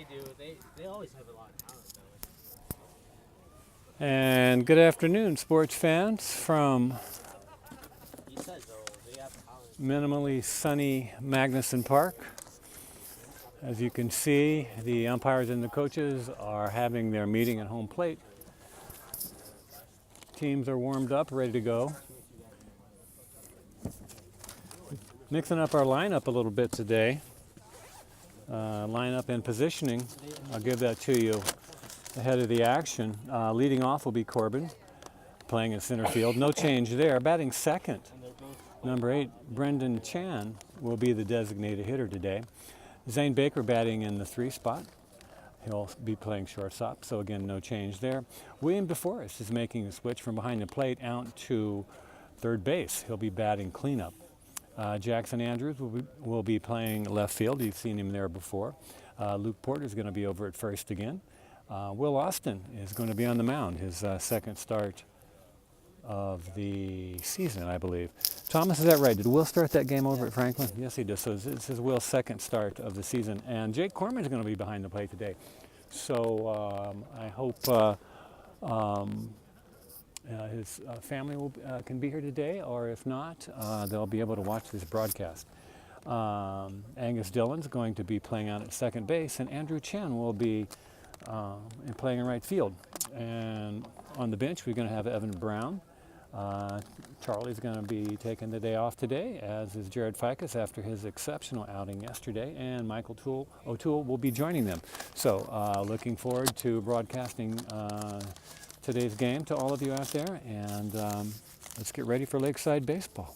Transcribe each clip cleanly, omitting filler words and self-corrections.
They do. They always have a lot of talent, though. And good afternoon, sports fans from He said, though, they have talent. minimally sunny Magnuson Park. As you can see, the umpires and the coaches are having their meeting at home plate. Teams are warmed up, ready to go. Mixing up our lineup a little bit today. Lineup and positioning, I'll give that to you ahead of the action. Leading off will be Corbin, playing in center field. No change there. Batting second, number 8, Brendan Chan, will be the designated hitter today. Zane Baker batting in the 3 spot. He'll be playing shortstop, so again, no change there. William DeForest is making a switch from behind the plate out to third base. He'll be batting cleanup. Jackson Andrews will be playing left field. You've seen him there before. Luke Porter is going to be over at first again. Will Austin is going to be on the mound, his second start of the season, I believe. Thomas, is that right? Did Will start that game over at Franklin? Yes, he did. So this is Will's second start of the season. And Jake Corman is going to be behind the plate today. So I hope his family can be here today, or if not, they'll be able to watch this broadcast. Angus Dillon's going to be playing out at second base, and Andrew Chen will be playing in right field. And on the bench, we're going to have Evan Brown. Charlie's going to be taking the day off today, as is Jared Ficus after his exceptional outing yesterday, and Michael O'Toole will be joining them. So looking forward to broadcasting today's game to all of you out there, and let's get ready for Lakeside baseball.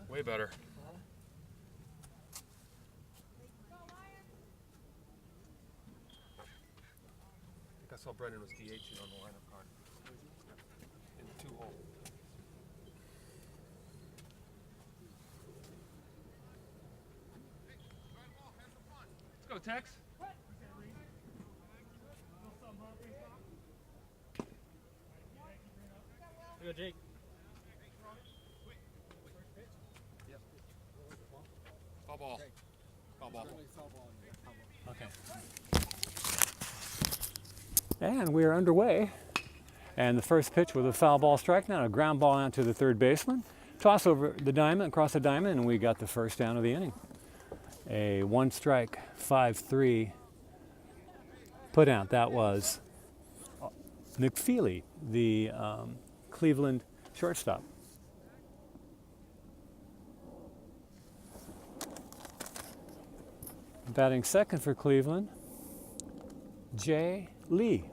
Way better. I think I saw Brendan was DHing on the lineup card. In the 2-hole. Let's go, Tex. Here you go, Jake. Foul ball. Foul ball. Okay. And we are underway. And the first pitch was a foul ball strike. Now a ground ball out to the third baseman. Toss over the diamond, across the diamond, and we got the first down of the inning. A 1-strike, 5-3 put out. That was McFeely, the Cleveland shortstop. Batting second for Cleveland, Jay Lee.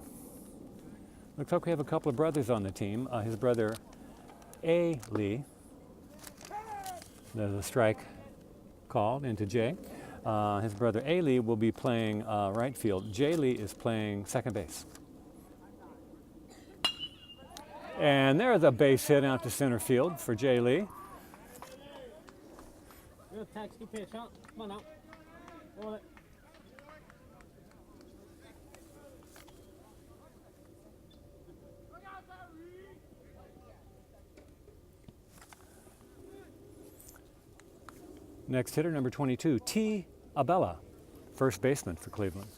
Looks like we have a couple of brothers on the team. His brother A. Lee. There's a strike called into Jay. His brother A. Lee will be playing right field. Jay Lee is playing second base. And there's a base hit out to center field for Jay Lee. Real taxi pitch, huh? Come on out. Roll it. Next hitter, number 22, T. Abella, first baseman for Cleveland.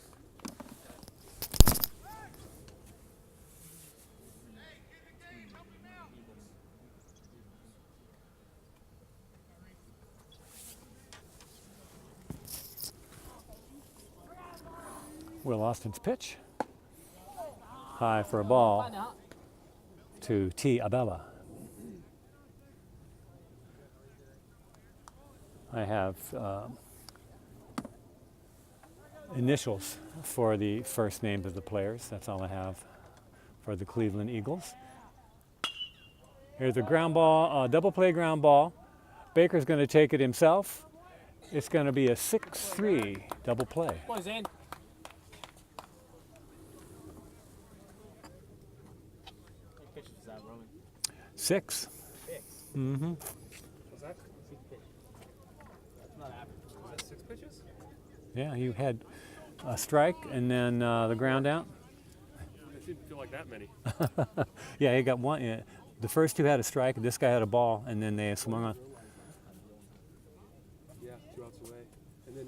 Will Austin's pitch. High for a ball to T. Abella. I have initials for the first names of the players. That's all I have for the Cleveland Eagles. Here's a ground ball, double play ground ball. Baker's going to take it himself. It's going to be a 6-3 double play. Boys in. What pitch is that, Roman? 6. 6. Mm-hmm. Was that? 6 pitch. That's not average. Was that 6 pitches? Yeah, you had a strike and then the ground out. It didn't feel like that many. Yeah, he got one. Yeah. The first two had a strike. This guy had a ball, and then they swung on. Yeah, 2 outs away. And then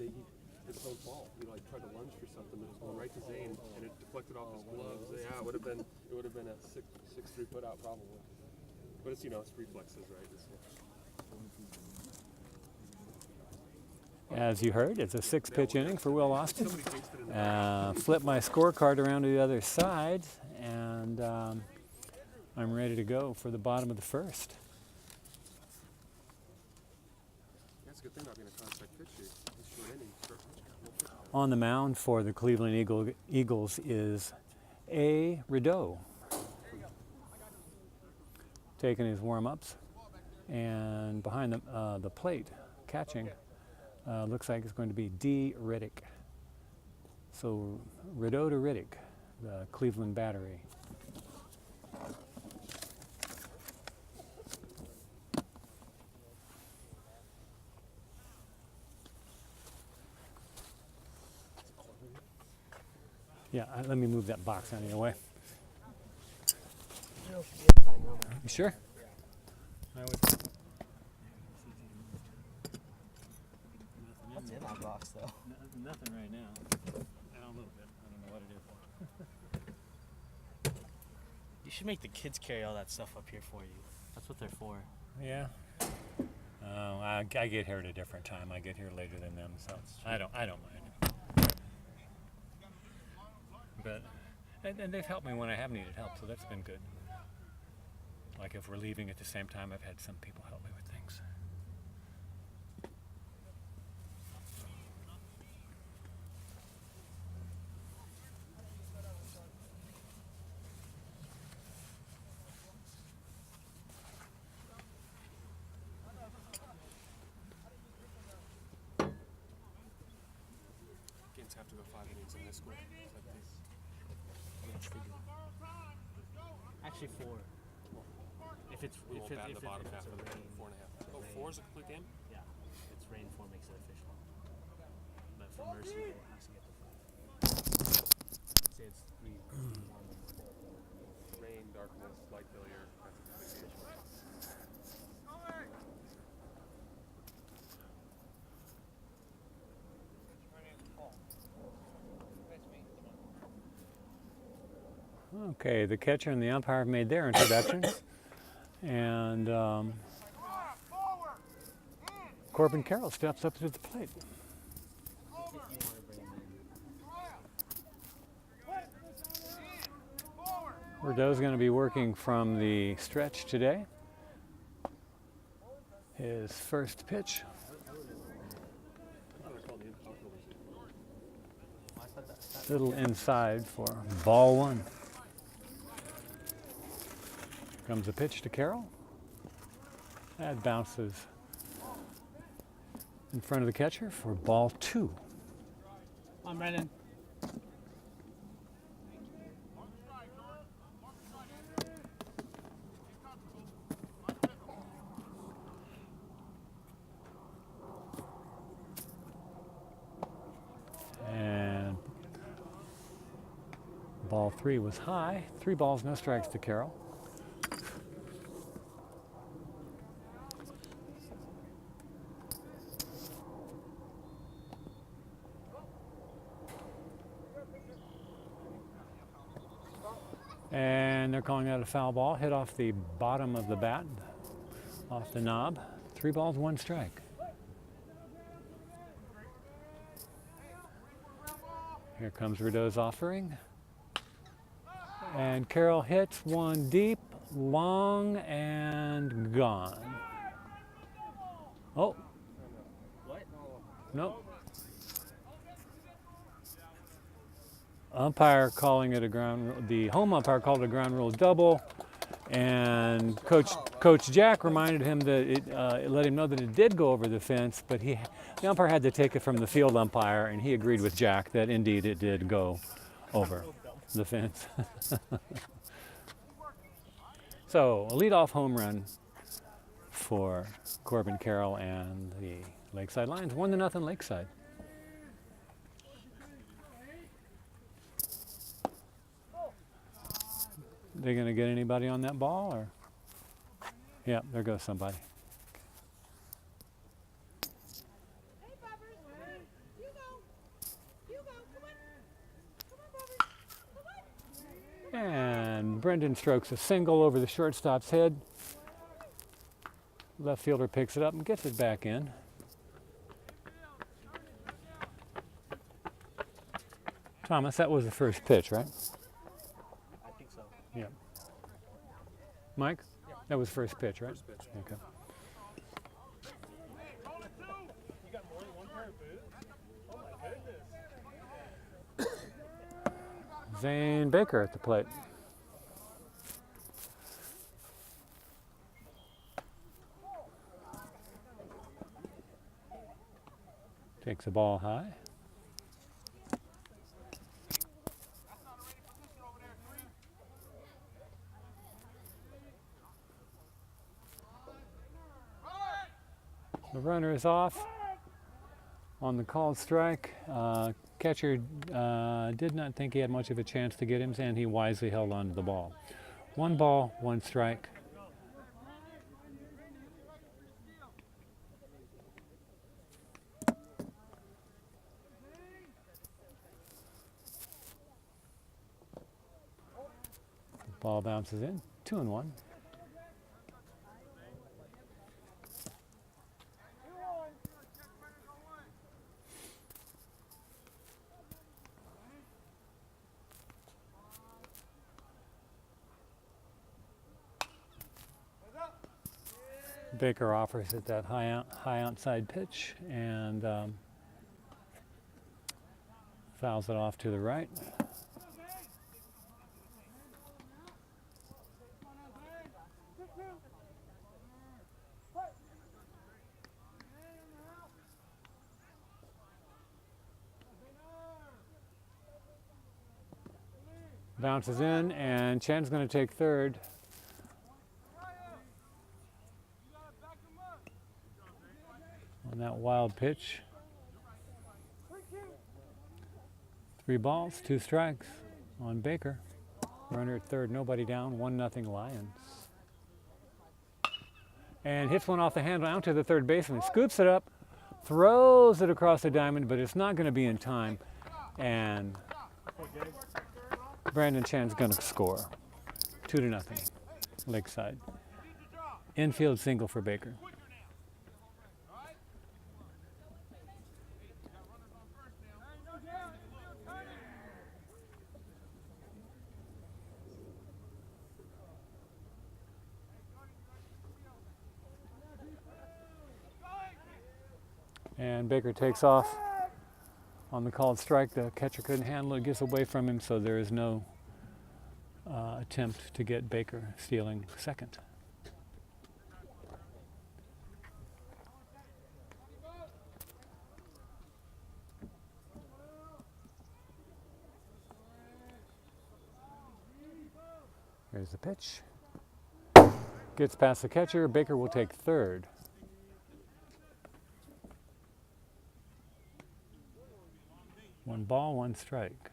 his own fault. He tried to lunge for something that was going right to Zane, and it deflected off his gloves. Yeah, it would have been a 6-3 put out probably. But it's it's reflexes, right? As you heard, it's a 6-pitch inning for Will Austin. Somebody jinxed it in the Flip my scorecard around to the other side, and I'm ready to go for the bottom of the first. That's a good thing not being a contact pitch here. This short inning, short pitch count. On the mound for the Cleveland Eagles is A. Rideau, taking his warm-ups, and behind the plate, catching, looks like it's going to be D. Riddick. So Rideau to Riddick, the Cleveland battery. Yeah, let me move that box out of your way. You sure? I would. What's in that box, though? Nothing right now. A little bit. I don't know what it is. You should make the kids carry all that stuff up here for you. That's what they're for. Yeah. Oh, I get here at a different time. I get here later than them, so I don't mind. But and they've helped me when I have needed help, so that's been good. Like if we're leaving at the same time, I've had some people help me with things. Games have to go 5 innings in this school. Actually, 4. If it's We won't bat in the if bottom it's half a of it. rain, 4.5. Oh, rain. 4 is a complete game? Yeah, if it's rain, 4 makes it official. But for Mercy, it has to get the 5. Say it's 3, 1. Rain, darkness, light failure. That's a complete game. Okay, the catcher and the umpire have made their introductions. And Corbin Carroll steps up to the plate. Rideau's going to be working from the stretch today. His first pitch. Little inside for ball 1. Comes a pitch to Carroll. That bounces in front of the catcher for ball 2. Come on, Brendan. And ball 3 was high. 3 balls, no strikes to Carroll. And they're calling that a foul ball. Hit off the bottom of the bat, off the knob. 3 balls, 1 strike. Here comes Rideau's offering. And Carroll hits one deep, long, and gone. Oh. What? Nope. Umpire calling it a ground. The home umpire called it a ground rule double, and Coach Jack reminded him that it let him know that it did go over the fence, but the umpire had to take it from the field umpire, and he agreed with Jack that indeed it did go over the fence. So a leadoff home run for Corbin Carroll and the Lakeside Lions. 1-0 Lakeside. They gonna get anybody on that ball, or? Yeah, there goes somebody. Hey, Bubbers. You go. You go. Come on. Come on, Bubbers. Come on. And Brendan strokes a single over the shortstop's head. Left fielder picks it up and gets it back in. Thomas, that was the first pitch, right? I think so. Yeah. Mike? That was first pitch, right? First pitch. Okay. You got more than one pair of boots? Oh my goodness. Zane Baker at the plate. Takes the ball high. The runner is off on the called strike. Catcher did not think he had much of a chance to get him, and he wisely held on to the ball. 1 ball, 1 strike. Ball bounces in, 2-1. Baker offers it that high outside pitch and fouls it off to the right. Bounces in, and Chen's going to take third. On that wild pitch. 3 balls, 2 strikes on Baker. Runner at third, nobody down, 1-0 Lions. And hits one off the handle out to the third baseman. Scoops it up, throws it across the diamond, but it's not going to be in time. And Brandon Chen's going to score. 2-0 Lakeside. Infield single for Baker. And Baker takes off on the called strike. The catcher couldn't handle it, gets away from him, so there is no attempt to get Baker stealing second. Here's the pitch. Gets past the catcher. Baker will take third. One ball, one strike.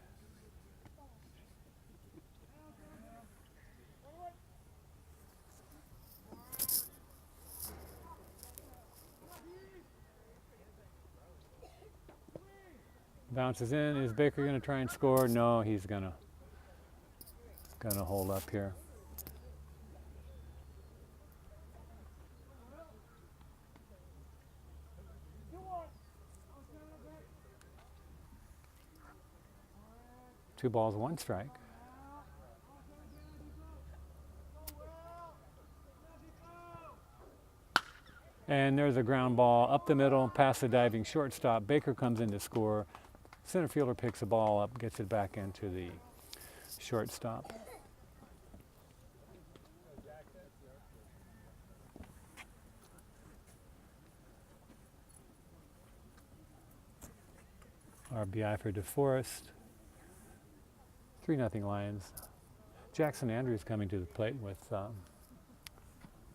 Bounces in. Is Baker going to try and score? No, he's gonna hold up here. Two balls, one strike. And there's a ground ball up the middle, past the diving shortstop. Baker comes in to score. Center fielder picks the ball up, gets it back into the shortstop. RBI for DeForest. 3-0 Lions. Jackson Andrews coming to the plate with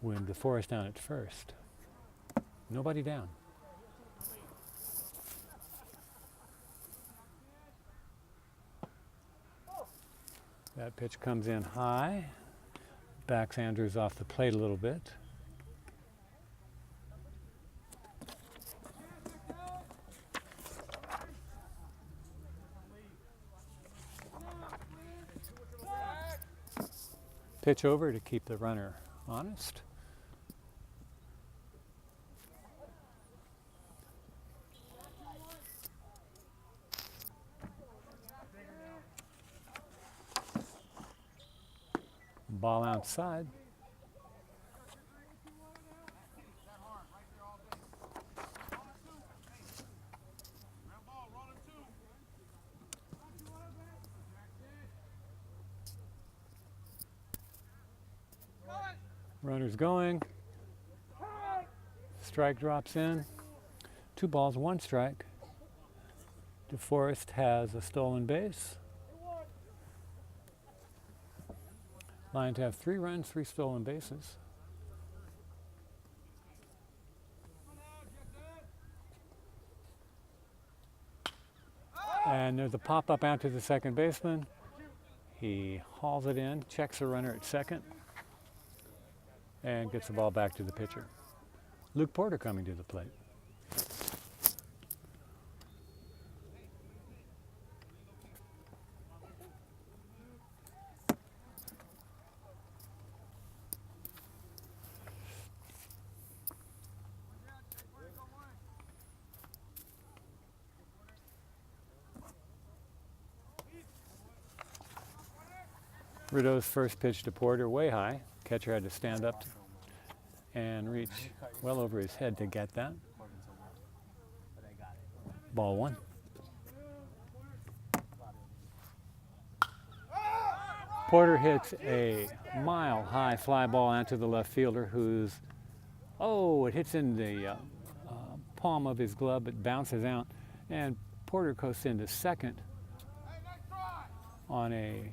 DeForest down at first. Nobody down. That pitch comes in high, backs Andrews off the plate a little bit. Pitch over to keep the runner honest. Ball outside. Runner's going. Strike drops in. 2 balls, 1 strike. DeForest has a stolen base. Lions have 3 runs, 3 stolen bases. And there's a pop-up out to the second baseman. He hauls it in, checks the runner at second, and gets the ball back to the pitcher. Luke Porter coming to the plate. Rideau's first pitch to Porter, way high. Catcher had to stand up and reach well over his head to get that. Ball 1. Porter hits a mile-high fly ball out to the left fielder, who's, it hits in the palm of his glove. It bounces out, and Porter coasts into second on a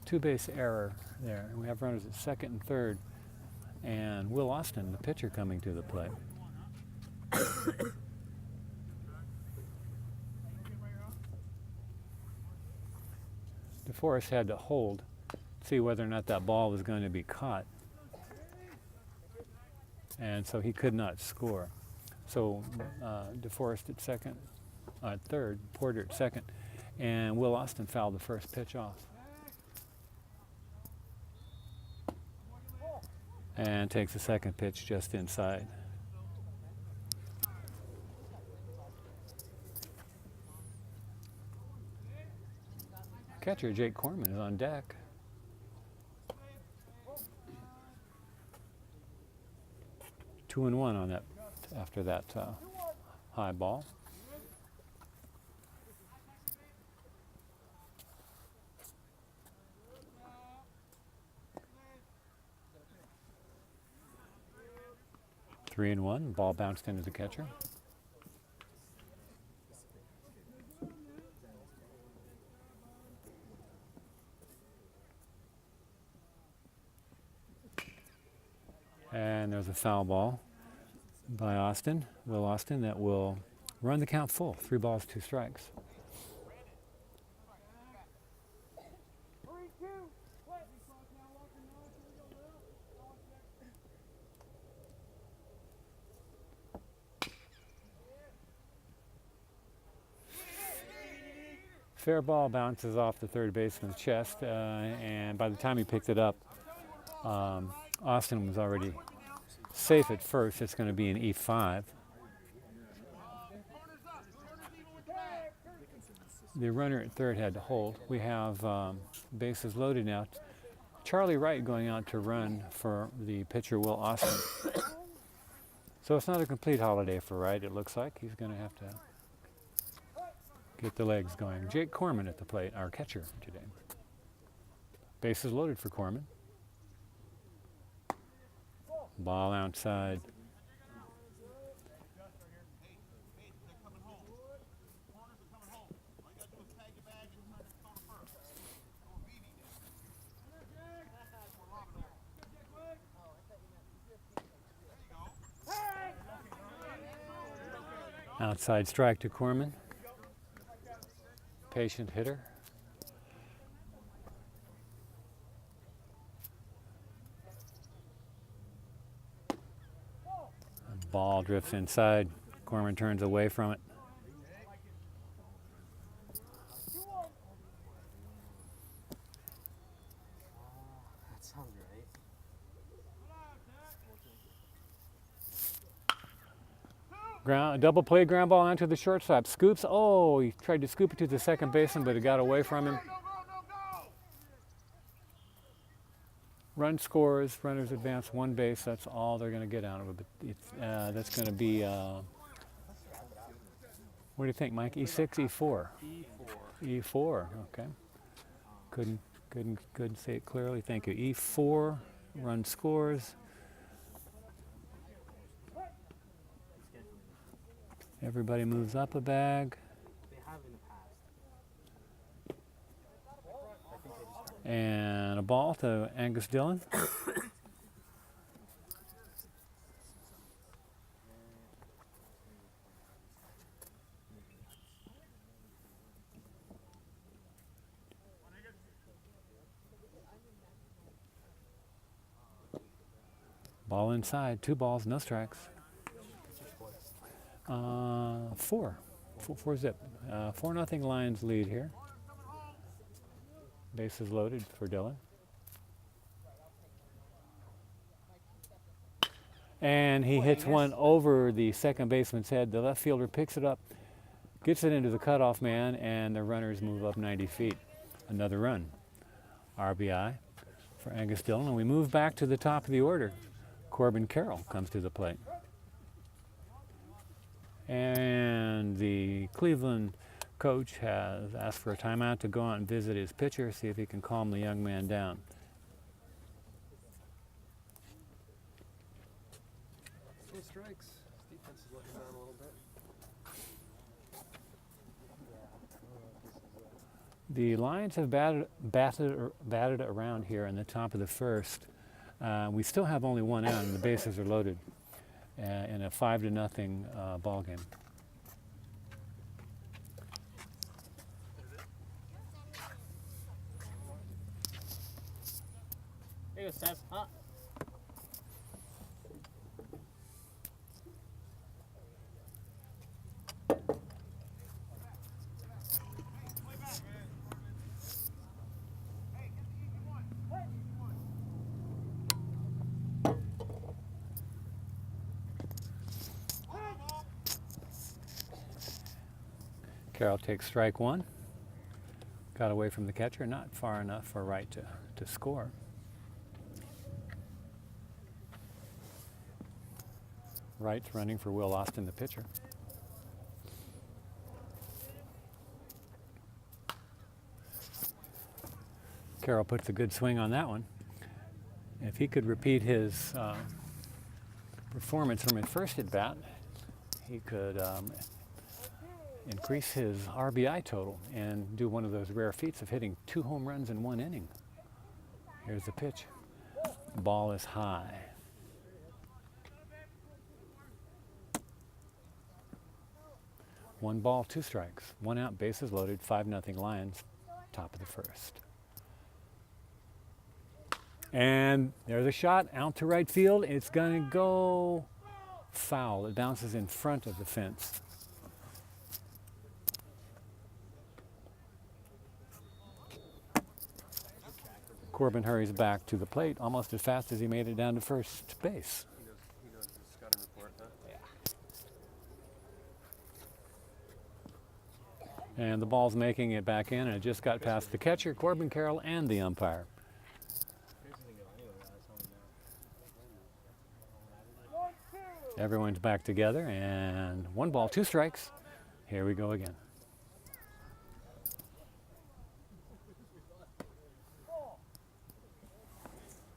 2-base error there. We have runners at second and third, and Will Austin, the pitcher, coming to the plate. DeForest had to hold, see whether or not that ball was going to be caught, and so he could not score. So DeForest at third, Porter at second, and Will Austin fouled the first pitch off. And takes the second pitch just inside. Catcher Jake Corman is on deck. Two and one on that after that high ball. 3-1. Ball bounced into the catcher. And there's a foul ball by Austin, Will Austin, that will run the count full. 3 balls, 2 strikes. Fair ball bounces off the third baseman's chest, and by the time he picked it up, Austin was already safe at first. It's going to be an E5. The runner at third had to hold. We have bases loaded now. Charlie Wright going out to run for the pitcher, Will Austin. So it's not a complete holiday for Wright, it looks like. He's going to have to get the legs going. Jake Corman at the plate, our catcher today. Bases loaded for Corman. Ball outside. Outside strike to Corman. Patient hitter. Ball drifts inside. Corman turns away from it. That sounds right. Double play ground ball onto the shortstop. Scoops. Oh, he tried to scoop it to the second baseman, but it got away from him. Run scores. Runners advance 1 base. That's all they're going to get out of it. But it's, that's going to be. What do you think, Mike? E6, E4. E4. E4. Okay. Couldn't say it clearly. Thank you. E4. Run scores. Everybody moves up a bag. They have in the past. And a ball to Angus Dillon. Ball inside, 2 balls, no strikes. 4 zip. 4-0 Lions lead here. Bases loaded for Dillon. And he hits one over the second baseman's head. The left fielder picks it up, gets it into the cutoff man, and the runners move up 90 feet. Another run. RBI for Angus Dillon. And we move back to the top of the order. Corbin Carroll comes to the plate. And the Cleveland coach has asked for a timeout to go out and visit his pitcher, see if he can calm the young man down. No strikes. This defense is letting down a little bit. The Lions have batted around here in the top of the first. We still have only 1 out, and the bases are loaded in a 5-0 ball game. There you go, Steph. Huh? Carroll takes strike 1. Got away from the catcher, not far enough for Wright to score. Wright's running for Will Austin, the pitcher. Carroll puts a good swing on that one. If he could repeat his performance from his first at bat, he could increase his RBI total and do one of those rare feats of hitting 2 home runs in 1 inning. Here's the pitch. Ball is high. One ball, 2 strikes. 1 out, bases loaded, 5-0 Lions, top of the first. And there's a shot out to right field. It's going to go foul. It bounces in front of the fence. Corbin hurries back to the plate almost as fast as he made it down to first base. He knows the scouting report, huh? Yeah. And the ball's making it back in, and it just got past the catcher, Corbin Carroll, and the umpire. Everyone's back together, and 1 ball, 2 strikes. Here we go again.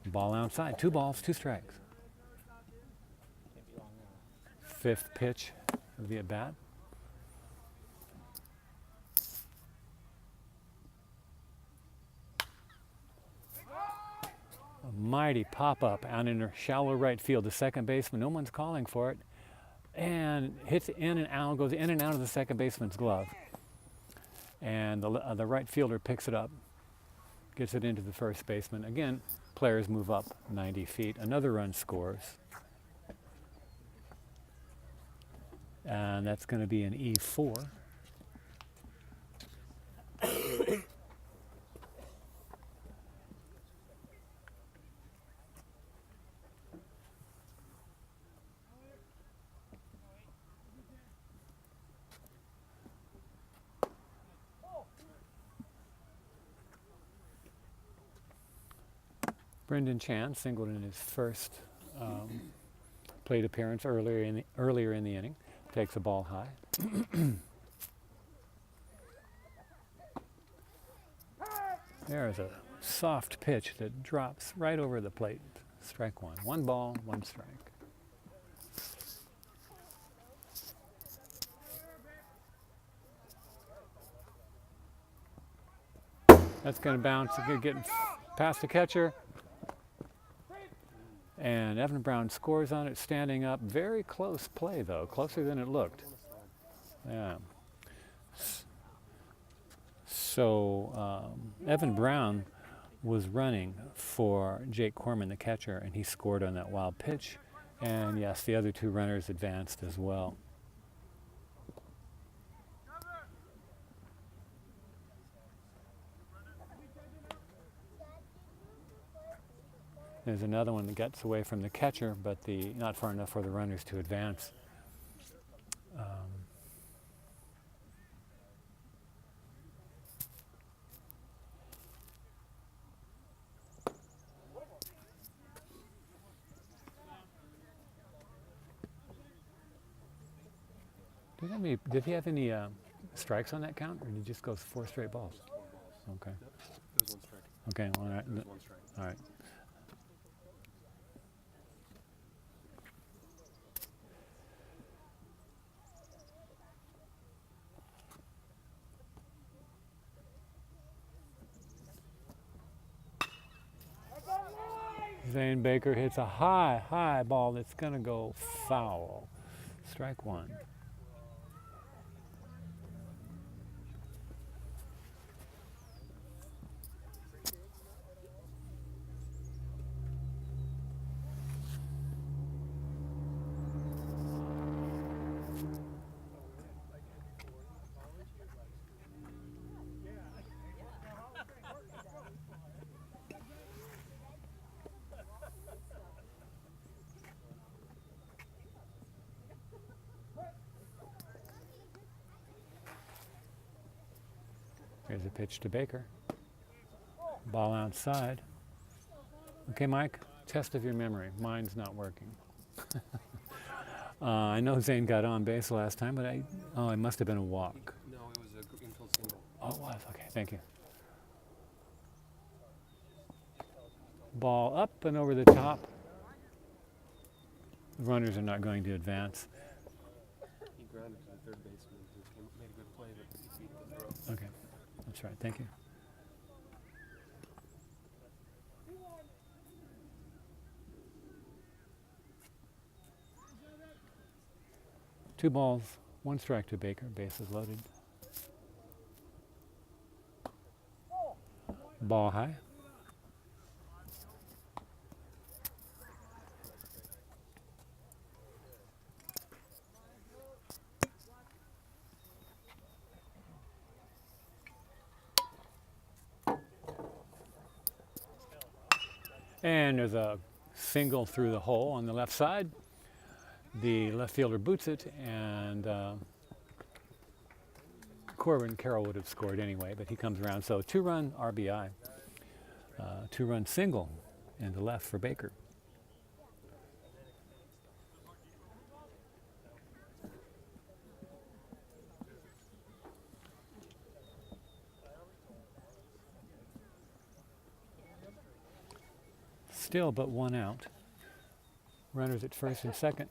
Ball outside, 2 balls, 2 strikes. 5th pitch of the at-bat. A mighty pop-up out in shallow right field. The second baseman, no one's calling for it, and hits in and out, goes in and out of the second baseman's glove. And the right fielder picks it up, gets it into the first baseman. Again, players move up 90 feet. Another run scores. And that's going to be an E4. Brendan Chan singled in his first plate appearance earlier in the inning. Takes the ball high. There's a soft pitch that drops right over the plate. Strike 1. 1 ball, 1 strike. That's going to bounce, get past the catcher. And Evan Brown scores on it, standing up. Very close play, though, closer than it looked. Yeah. So Evan Brown was running for Jake Corman, the catcher, and he scored on that wild pitch. And yes, the other 2 runners advanced as well. There's another one that gets away from the catcher, but not far enough for the runners to advance. Did he have any strikes on that count, or did he just go 4 straight balls? Okay. There's 1 strike. Okay. All right. There's 1 strike. All right. Zane Baker hits a high ball that's going to go foul. Strike 1. Here's a pitch to Baker. Ball outside. Okay, Mike, test of your memory. Mine's not working. I know Zane got on base last time, but it must have been a walk. No, it was an infield single. Oh, it was. Okay, thank you. Ball up and over the top. The runners are not going to advance. He grounded to the third baseman who made a good play, but he beat the throw. Okay, that's right. Thank you. Two balls, one strike to Baker. Bases loaded. Ball high. And there's a single through the hole on the left side. The left fielder boots it, and Corbin Carroll would have scored anyway, but he comes around. So 2-run RBI, 2-run single into left for Baker. Still but one out. Runners at first and second.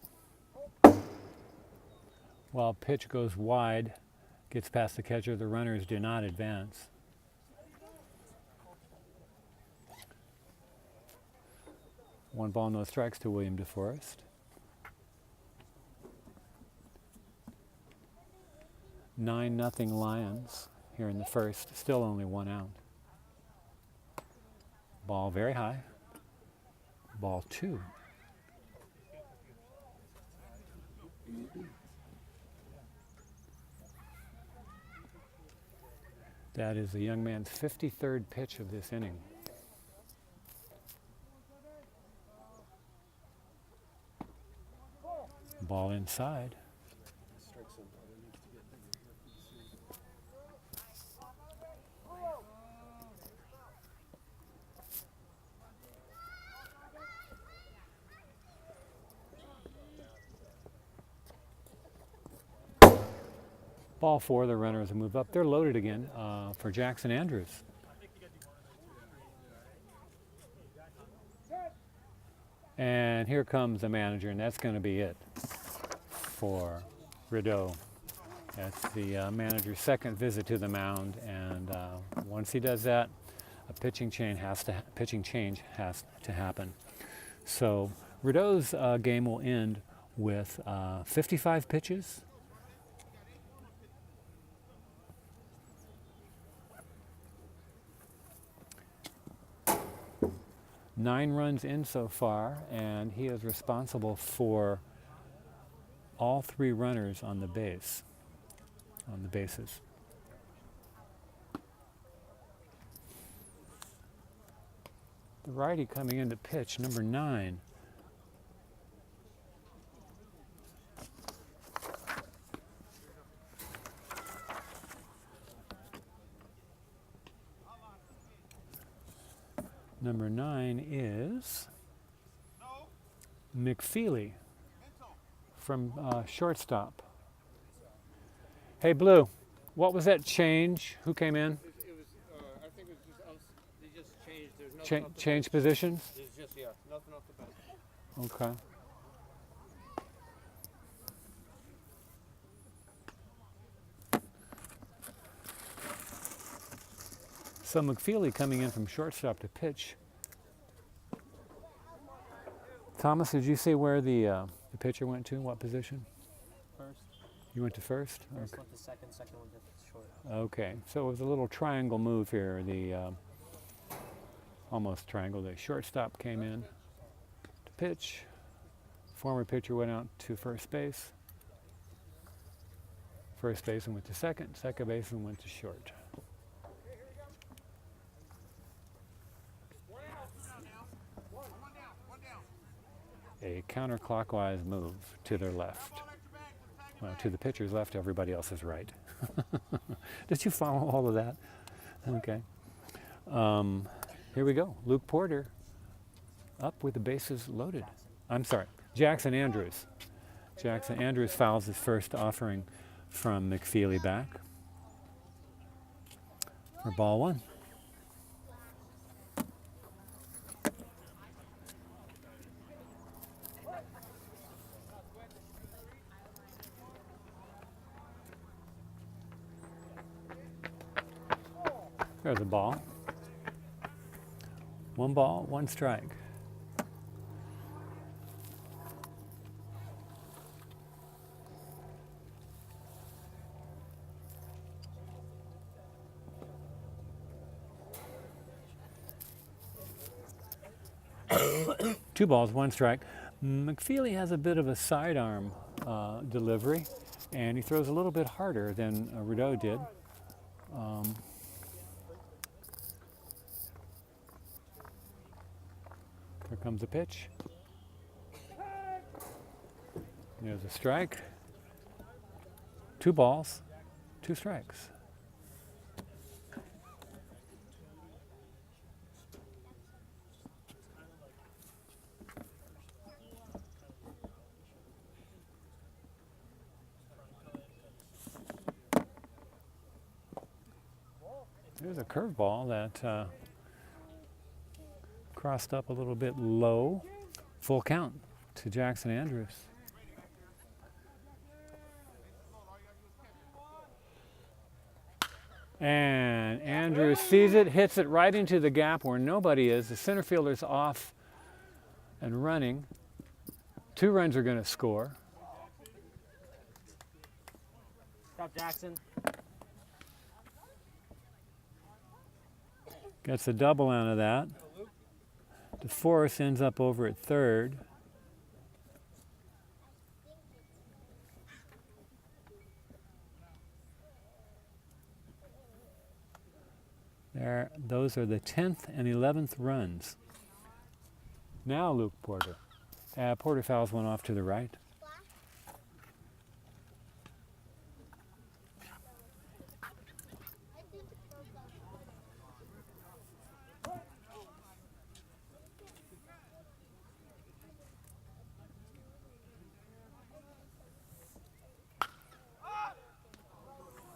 While pitch goes wide, gets past the catcher, the runners do not advance. One ball, no strikes to William DeForest. 9-0 Lions here in the first, still only one out. Ball very high. Ball 2. That is the young man's 53rd pitch of this inning. Ball inside. Strike zone probably needs to get bigger here for the series. Ball 4, the runners move up. They're loaded again for Jackson Andrews. And here comes the manager, and that's going to be it for Rideau. That's the manager's second visit to the mound, and once he does that, a pitching change has to happen. So Rideau's game will end with 55 pitches. 9 runs in so far, and he is responsible for all 3 runners on the bases. The righty coming in to pitch, number 9. Number 9 is McFeely from shortstop. Hey, Blue, what was that change? Who came in? It was, I think it was just us. They just changed. There's nothing off the Change bench. positions? There's just, yeah, nothing off the bench. Okay. So McFeely coming in from shortstop to pitch. Thomas, did you see where the pitcher went to? What position? First. You went to first? First Okay. went to second, second went to short. Okay. So it was a little triangle move here. The almost triangle. The shortstop came in to pitch. Former pitcher went out to first base. First baseman went to second. Second baseman went to short. A counterclockwise move to their left. Well, to the pitcher's left, everybody else is right. Did you follow all of that? Okay. Here we go. Luke Porter up with the bases loaded. I'm sorry, Jackson Andrews. Jackson Andrews fouls his first offering from McFeely back for ball 1. There's a ball. 1 ball, 1 strike. Two balls, 1 strike. McFeely has a bit of a sidearm delivery, and he throws a little bit harder than Rideau did. Here comes a pitch. There's a strike. 2 balls, 2 strikes. There's a curveball that crossed up a little bit low. Full count to Jackson Andrews. And Andrews sees it, hits it right into the gap where nobody is. The center fielder's off and running. 2 runs are going to score. Stop, Jackson. Gets a double out of that. DeForest ends up over at third. There, those are the 10th and 11th runs. Now Luke Porter. Porter fouls one off to the right.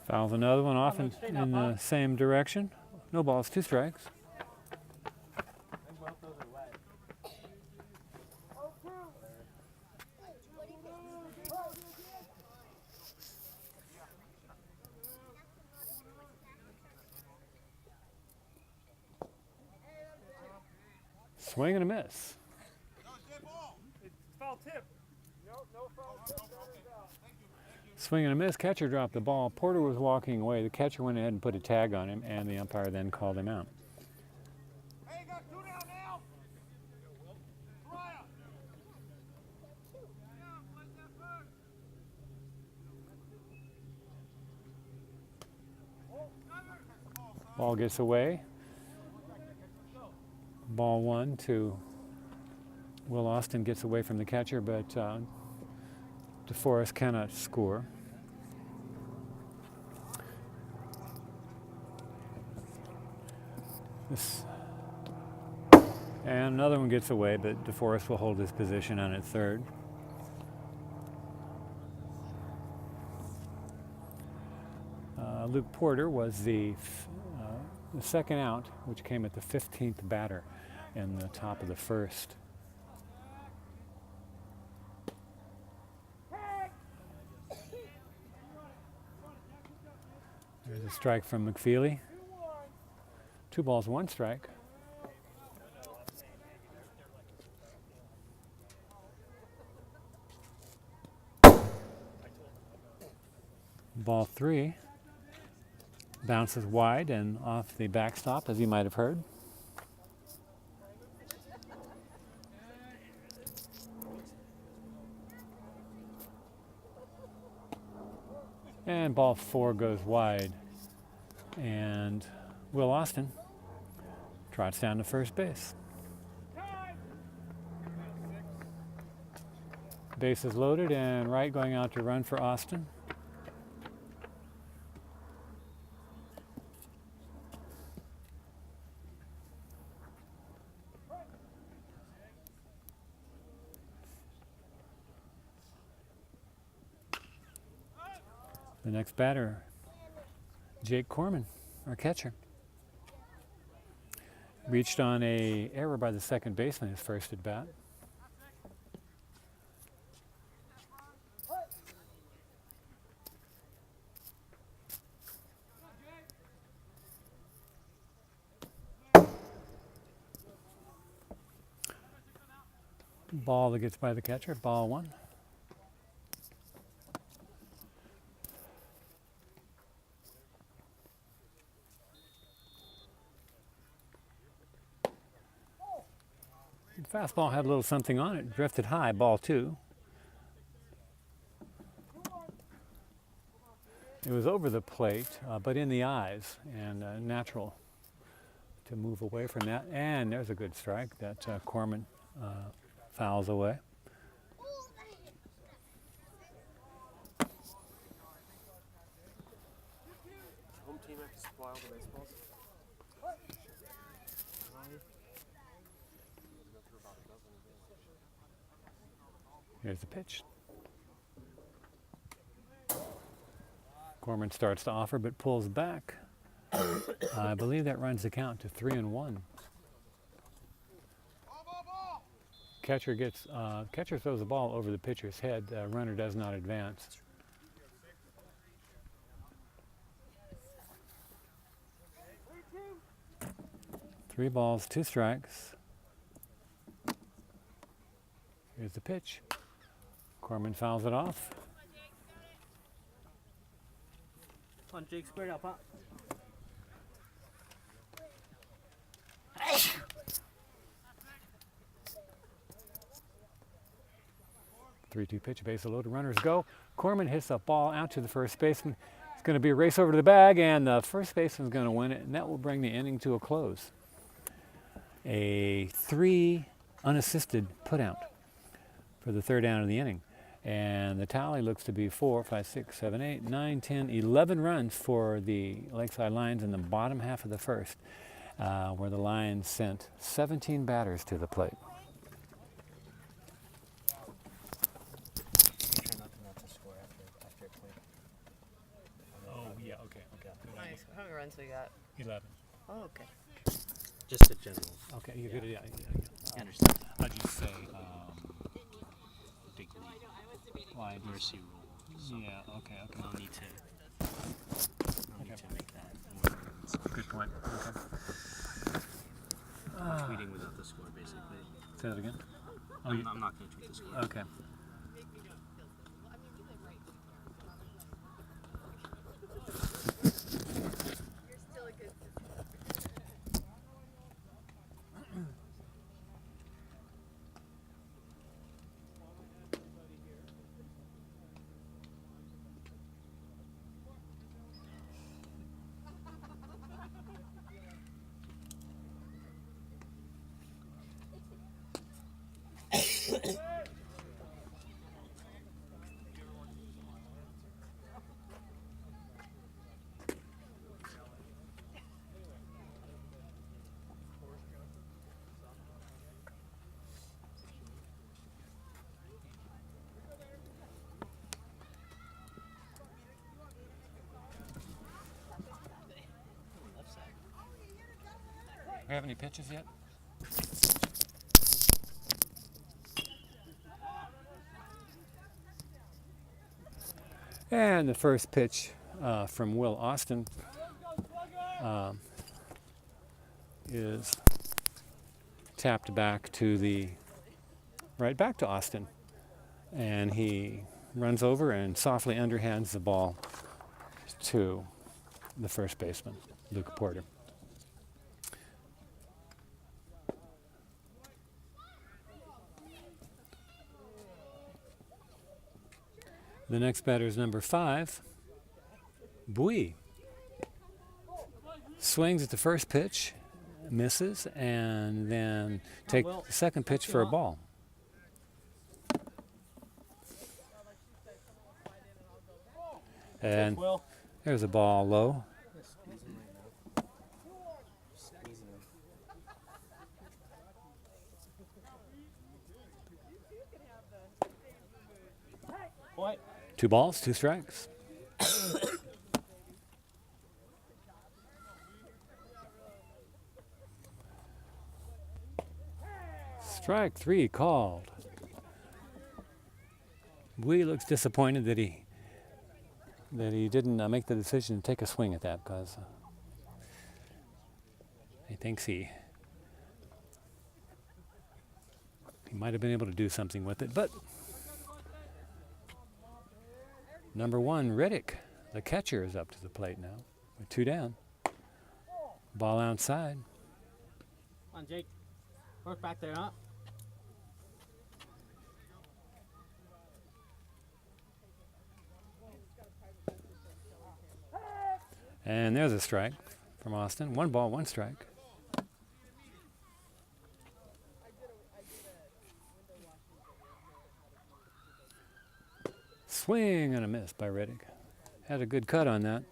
Fouls another one off in the same direction. No balls, 2 strikes. Swing and a miss. Foul tip. Swing and a miss. Catcher dropped the ball. Porter was walking away. The catcher went ahead and put a tag on him, and the umpire then called him out. Hey, got 2 down now. Ball gets away. Ball 1 to Will Austin, gets away from the catcher, but DeForest cannot score. And another one gets away, but DeForest will hold his position on at third. Luke Porter was the second out, which came at the 15th batter in the top of the first. There's a strike from McFeely. 2 balls, 1 strike. Ball 3 bounces wide and off the backstop, as you might have heard. And ball 4 goes wide. And Will Austin trots down to first base. Base is loaded and Wright going out to run for Austin. The next batter, Jake Corman, our catcher. Reached on an error by the second baseman his first at bat. Ball that gets by the catcher, ball one. The fastball had a little something on it, drifted high, ball two. It was over the plate, but in the eyes, and natural to move away from that. And there's a good strike that Corman fouls away. Home team have to supply all the baseballs. Here's the pitch. Corman starts to offer but pulls back. I believe that runs the count to 3-1. Catcher throws the ball over the pitcher's head. Runner does not advance. Three balls, two strikes. Here's the pitch. Corman fouls it off. Come on, Jake, square it up, huh? 3-2 pitch, base loaded, runners go. Corman hits a ball out to the first baseman. It's going to be a race over to the bag, and the first baseman's going to win it, and that will bring the inning to a close. A 3 unassisted putout for the third down of the inning. And the tally looks to be 4, 5, 6, 7, 8, 9, 10, 11 runs for the Lakeside Lions in the bottom half of the first, where the Lions sent 17 batters to the plate. Try not to score after it played. Oh, yeah, okay. Nice. How many runs we got? 11. Oh, okay. Just a general. Okay, you're good. Yeah. I understand. How'd you say? Dignity. Why? Mercy rule. Yeah, okay. No need to make that more. Good point. Okay. Tweeting without the score, basically. Say that again. Oh, I'm not going to tweet the score. okay. We have any pitches yet? And the first pitch from Will Austin is tapped back to back to Austin. And he runs over and softly underhands the ball to the first baseman, Luke Porter. The next batter is number 5, Bui. Swings at the first pitch, misses, and then take the second pitch for a ball. And there's a ball low. What? 2 balls, 2 strikes. Strike 3 called. Bui looks disappointed that he didn't make the decision to take a swing at that, because he thinks he He might have been able to do something with it, but number 1, Riddick, the catcher, is up to the plate now. With 2 down. Ball outside. Come on, Jake. Work back there, huh? And there's a strike from Austin. 1 ball, 1 strike. Swing and a miss by Riddick. Had a good cut on that.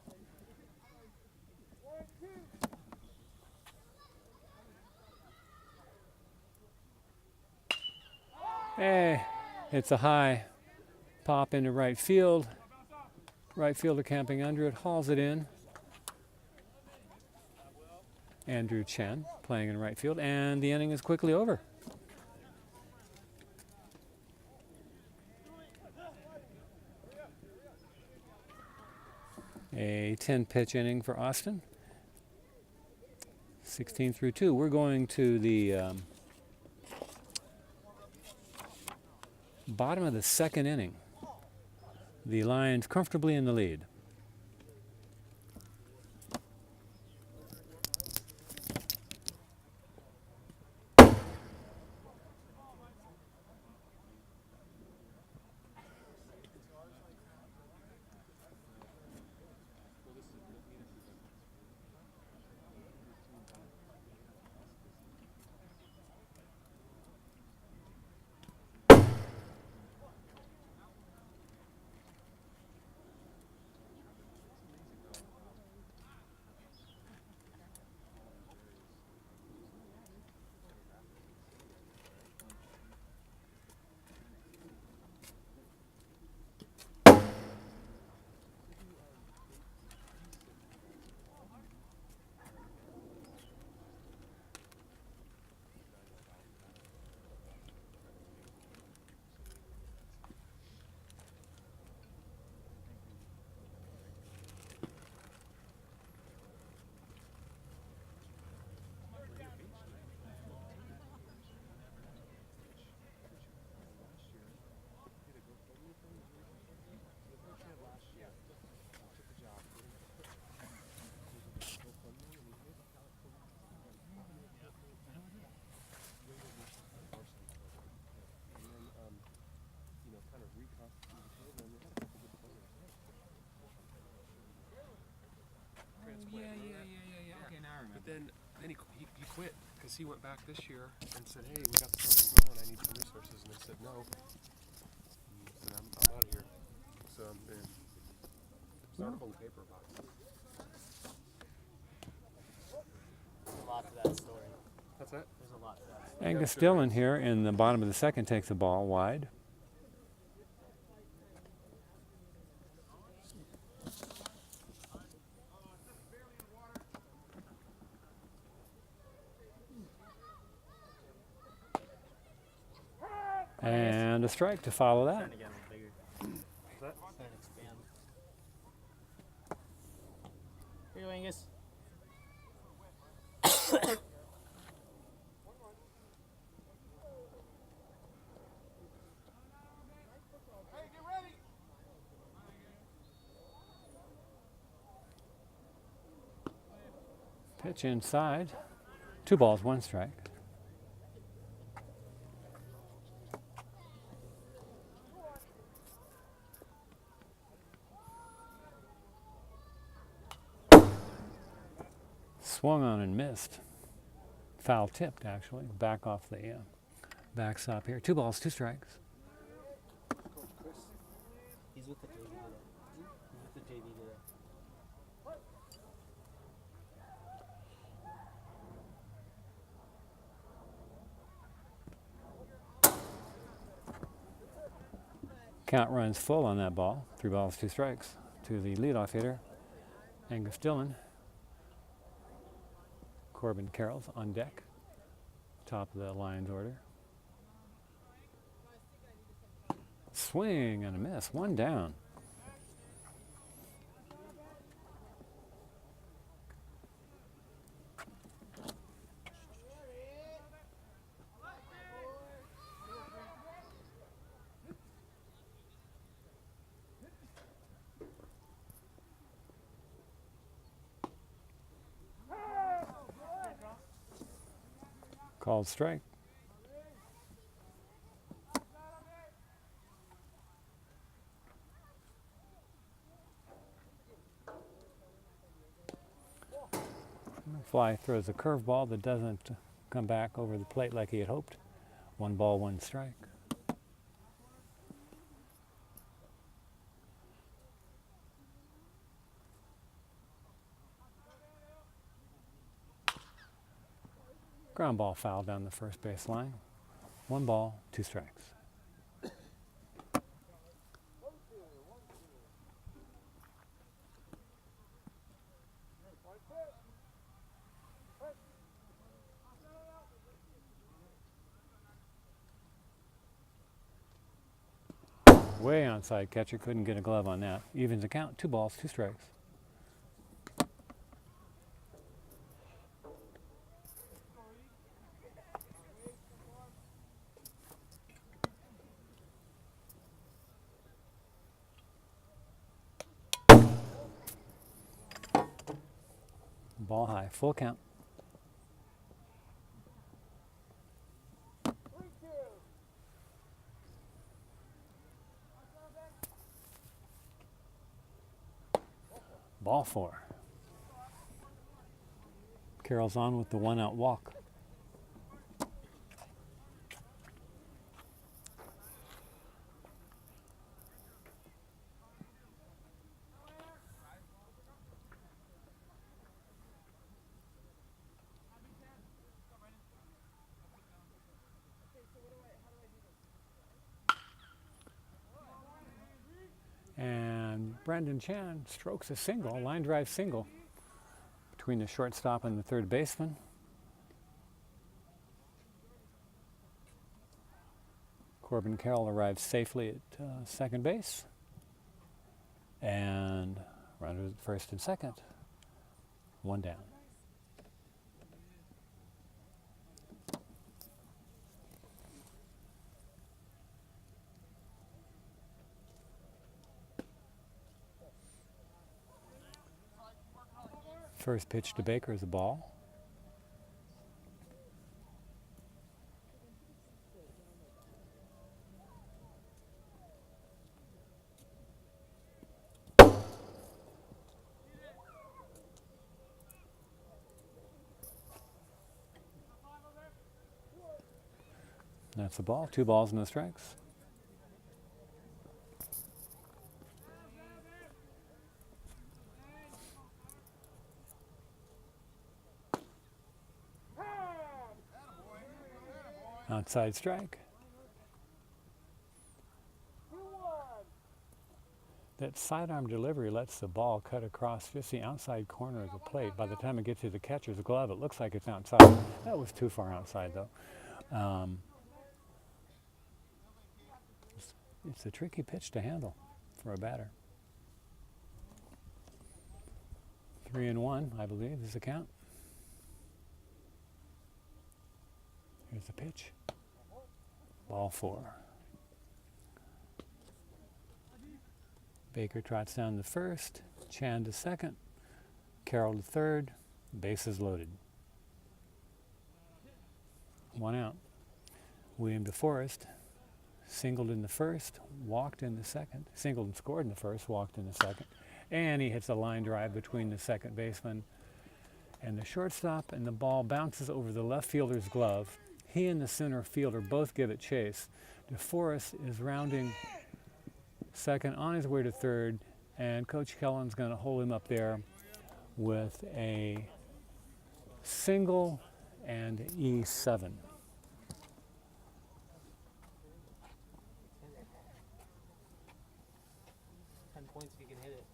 Hey, it's a high pop into right field. Right fielder camping under it, hauls it in. Andrew Chen playing in right field, and the inning is quickly over. A 10-pitch inning for Austin. 16 through 2. We're going to the bottom of the 2nd inning. The Lions comfortably in the lead. Then he quit because he went back this year and said, "Hey, we got the program going. I need some resources." And they said, "No." And he said, I'm out of here. So there's an article in the paper about it. There's a lot to that story. That's it. There's a lot to that story. Angus Dillon here in the bottom of the 2nd takes the ball wide. And a strike to follow that. Starting to get a little bigger. Starting to expand. Here you go, Angus. Pitch inside. 2 balls, 1 strike. Swung on and missed. Foul tipped, actually. Back off the backstop here. 2 balls, 2 strikes. He's with the JV today. He's with the JV today. Count runs full on that ball. 3 balls, 2 strikes to the leadoff hitter, Angus Dillon. Corbin Carroll's on deck, top of the Lions order. Swing and a miss, 1 down. Called strike. Fly throws a curveball that doesn't come back over the plate like he had hoped. 1 ball, 1 strike. Ground ball foul down the first base line. 1 ball, 2 strikes. Way onside, catcher couldn't get a glove on that. Evens the count, 2 balls, 2 strikes. Ball high, full count. Ball 4. Carroll's on with the 1-out walk. And Brendan Chan strokes a single, line drive single, between the shortstop and the third baseman. Corbin Carroll arrives safely at second base. And runners at first and second. 1 down. First pitch to Baker is a ball. That's a ball. 2 balls, no strikes. Outside strike. That sidearm delivery lets the ball cut across just the outside corner of the plate. By the time it gets to the catcher's glove, it looks like it's outside. That was too far outside, though. It's a tricky pitch to handle for a batter. 3-1, I believe, is the count. Here's the pitch. Ball 4. Baker trots down to first, Chan to second, Carroll to third, bases loaded. 1 out. William DeForest singled in the first, walked in the second, singled and scored in the first, walked in the second, and he hits a line drive between the second baseman and the shortstop, and the ball bounces over the left fielder's glove. He and the center fielder both give it chase. DeForest is rounding second on his way to third, and Coach Kellen's going to hold him up there with a single and E7. Points if you can hit it.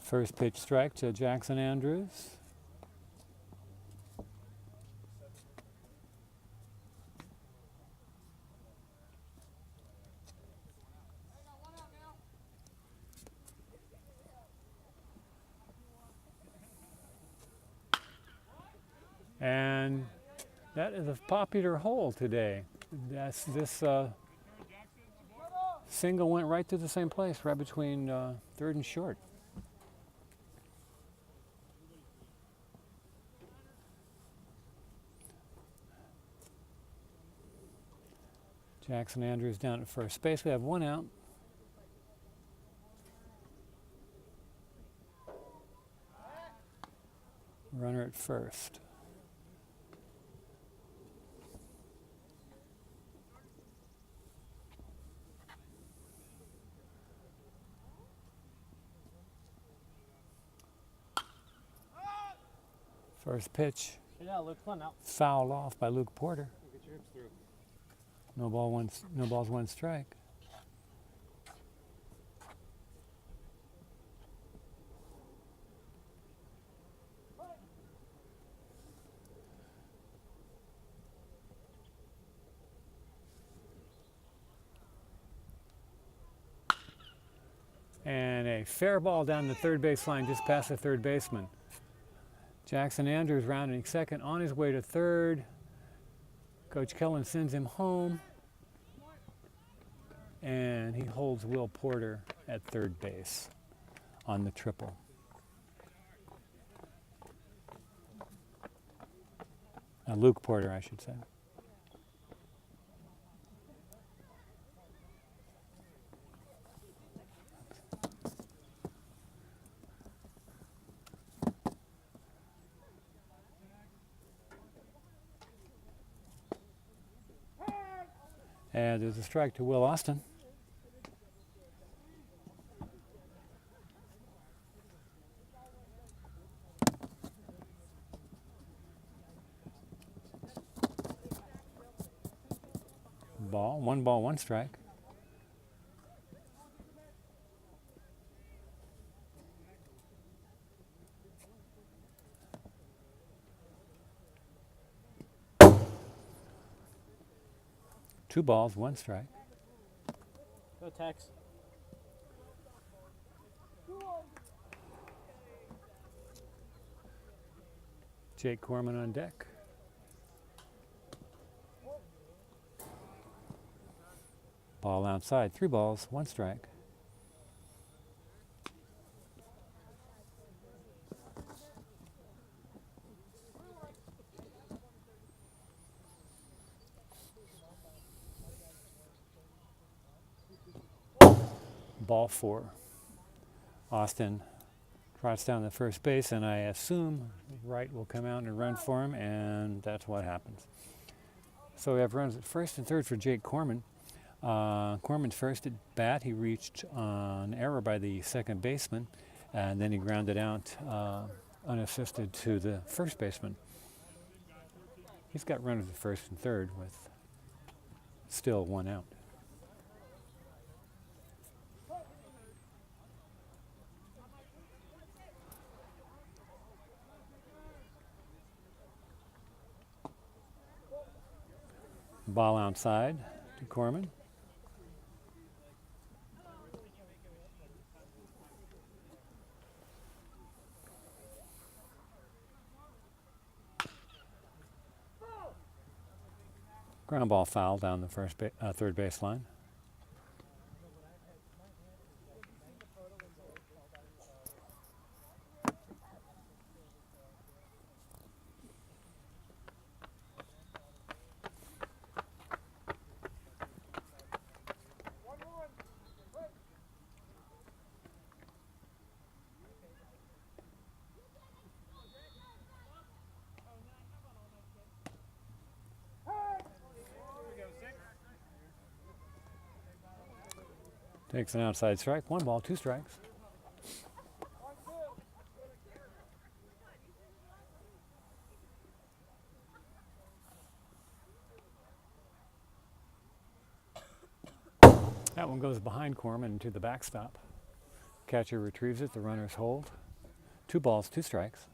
First pitch strike to Jackson Andrews. And that is a popular hole today. This single went right to the same place, right between third and short. Jackson Andrews down at first base. We have one out. Runner at first. First pitch, Yeah, Luke, fun out. fouled off by Luke Porter. Get your hips through. No balls, one strike. And a fair ball down the third base line, just past the third baseman. Jackson Andrews rounding second, on his way to third. Coach Kellen sends him home. And he holds Will Porter at third base on the triple. Luke Porter, I should say. And there's a strike to Will Austin. Ball, one strike. Two balls, one strike. Go, Tex. Jake Corman on deck. Ball outside, three balls, one strike. Ball four. Austin trots down the first base, and I assume Wright will come out and run for him, and that's what happens. So we have runs at first and third for Jake Corman. Corman's first at bat, he reached an error by the second baseman, and then he grounded out unassisted to the first baseman. He's got runners at first and third with still one out. Ball outside to Corman. Ground ball foul down the third base line. Takes an outside strike. One ball, two strikes. That one goes behind Corman to the backstop. Catcher retrieves it. The runners hold. Two balls, two strikes.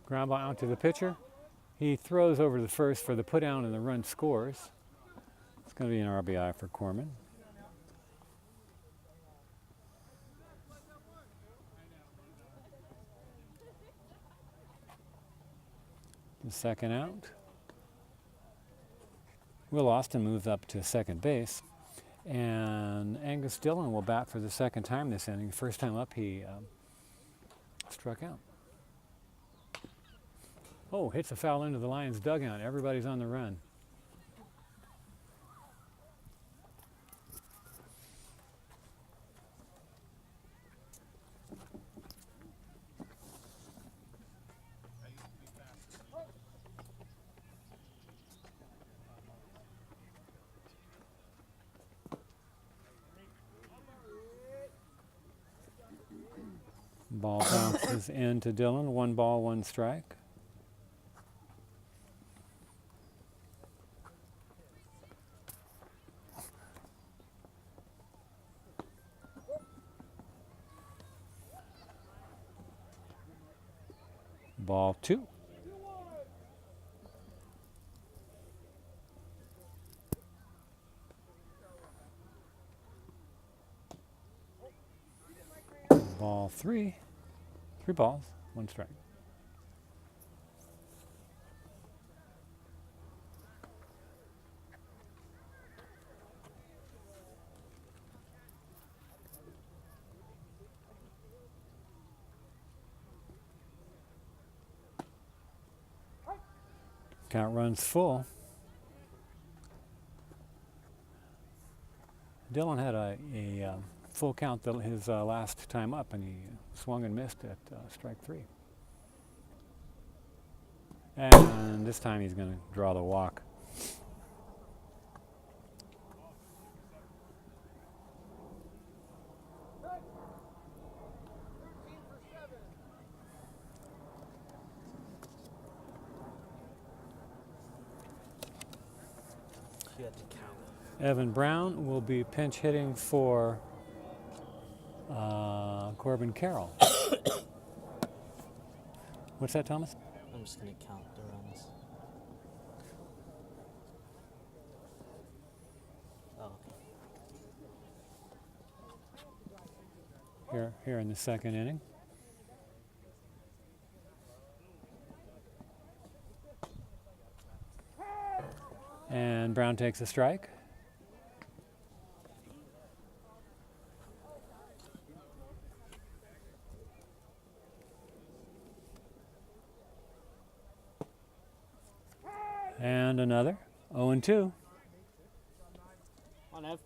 Ground ball out to the pitcher. He throws over to the first for the put down and the run scores. It's going to be an RBI for Corman. The second out. Will Austin moves up to second base. And Angus Dillon will bat for the second time this inning. First time up, he struck out. Oh, hits a foul into the Lions' dugout. Everybody's on the run. Ball bounces into Dillon. 1 ball, 1 strike. Ball 2. Ball 3. 3 balls, 1 strike. Count runs full. Dillon had a full count his last time up, and he swung and missed at strike 3. And this time he's going to draw the walk. You had to count. Evan Brown will be pinch hitting for Corbin Carroll. What's that, Thomas? I'm just going to count the runs. Oh, okay. Here in the second inning. And Brown takes a strike. And another. 0-2. On Ev.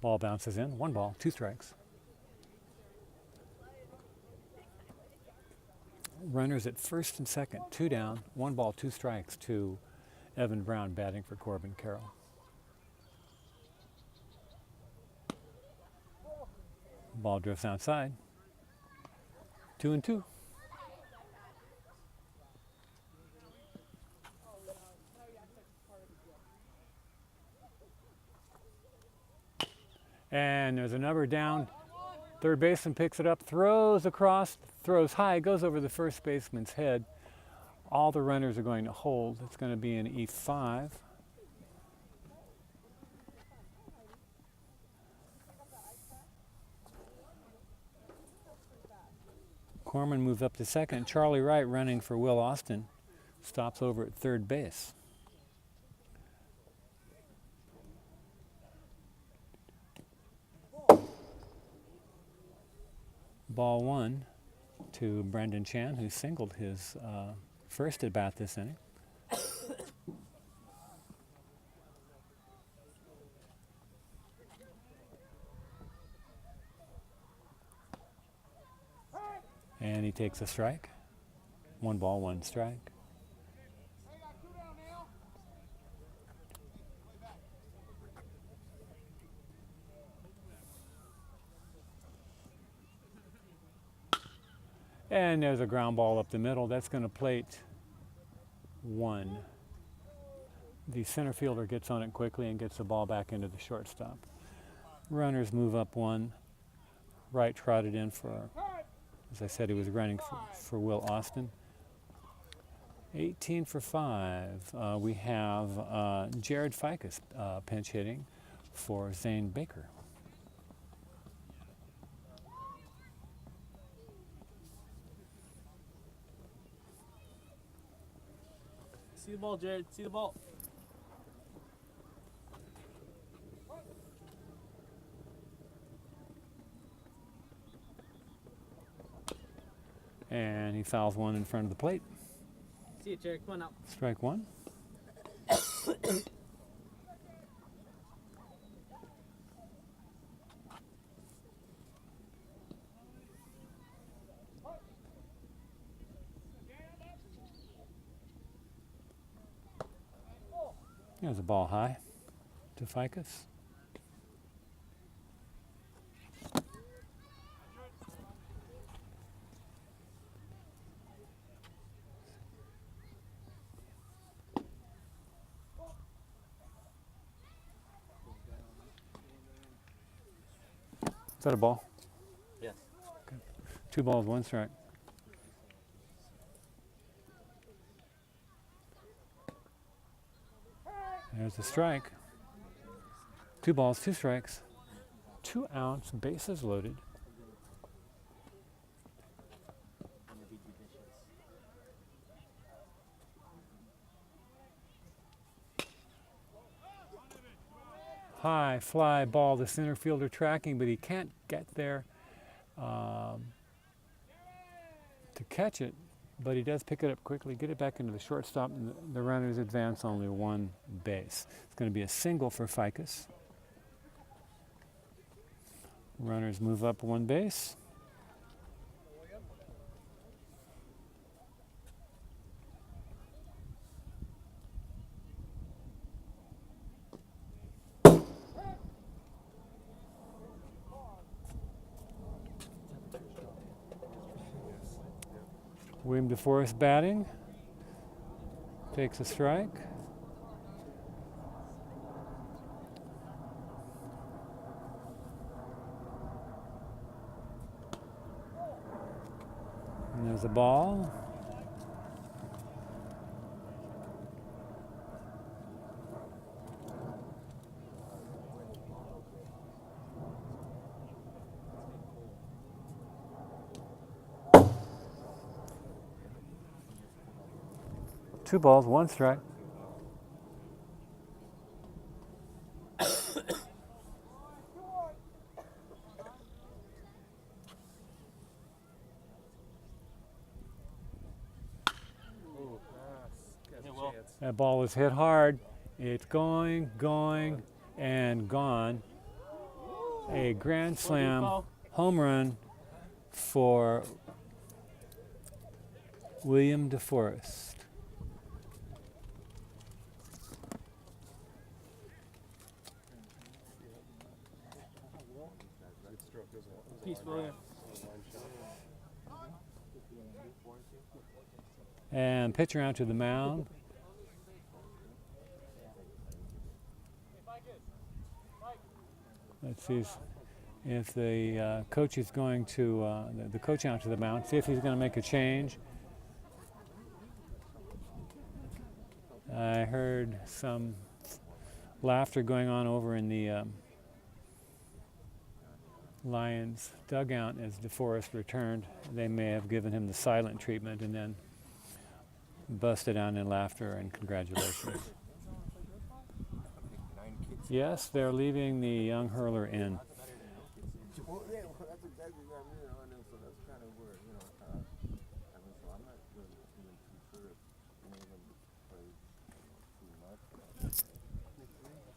Ball bounces in. 1 ball, 2 strikes. Runners at first and second. 2 down. 1 ball, 2 strikes to Evan Brown batting for Corbin Carroll. Ball drifts outside. 2-2. And there's a number down. Third baseman picks it up, throws across, throws high, goes over the first baseman's head. All the runners are going to hold. It's going to be an E5. Corman moves up to second. Charlie Wright, running for Will Austin, stops over at third base. Ball 1 to Brendan Chan, who singled his first at bat this inning. And he takes a strike. 1 ball, 1 strike. And there's a ground ball up the middle. That's going to plate 1. The center fielder gets on it quickly and gets the ball back into the shortstop. Runners move up one. Wright trotted in for, as I said, he was running for Will Austin. 18 for 5. We have Jared Ficus pinch hitting for Zane Baker. See the ball, Jared. See the ball. And he fouls one in front of the plate. See it, Jared. Come on out. Strike one. There's a ball high to Ficus. Is that a ball? Yes. Okay. 2 balls, 1 strike. There's a strike. 2 balls, 2 strikes. 2 outs, bases loaded. High fly ball, the center fielder tracking, but he can't get there to catch it. But he does pick it up quickly, get it back into the shortstop, and the runners advance only 1 base. It's going to be a single for Ficus. Runners move up 1 base. William DeForest batting. Takes a strike. And there's a ball. Two balls, 1 strike. That ball was hit hard. It's going, and gone. A grand slam home run for William DeForest. Peace, William. And pitcher out to the mound. Let's see if the coach is going to, the coach out to the mound, see if he's going to make a change. I heard some laughter going on over in the Lions dugout as DeForest returned. They may have given him the silent treatment and then busted out in laughter and congratulations. Yes, they're leaving the young hurler in. Well, yeah, well, that's exactly what I mean, and so that's kind of where, you know, I mean, so I'm not really even too sure if any of them play too much.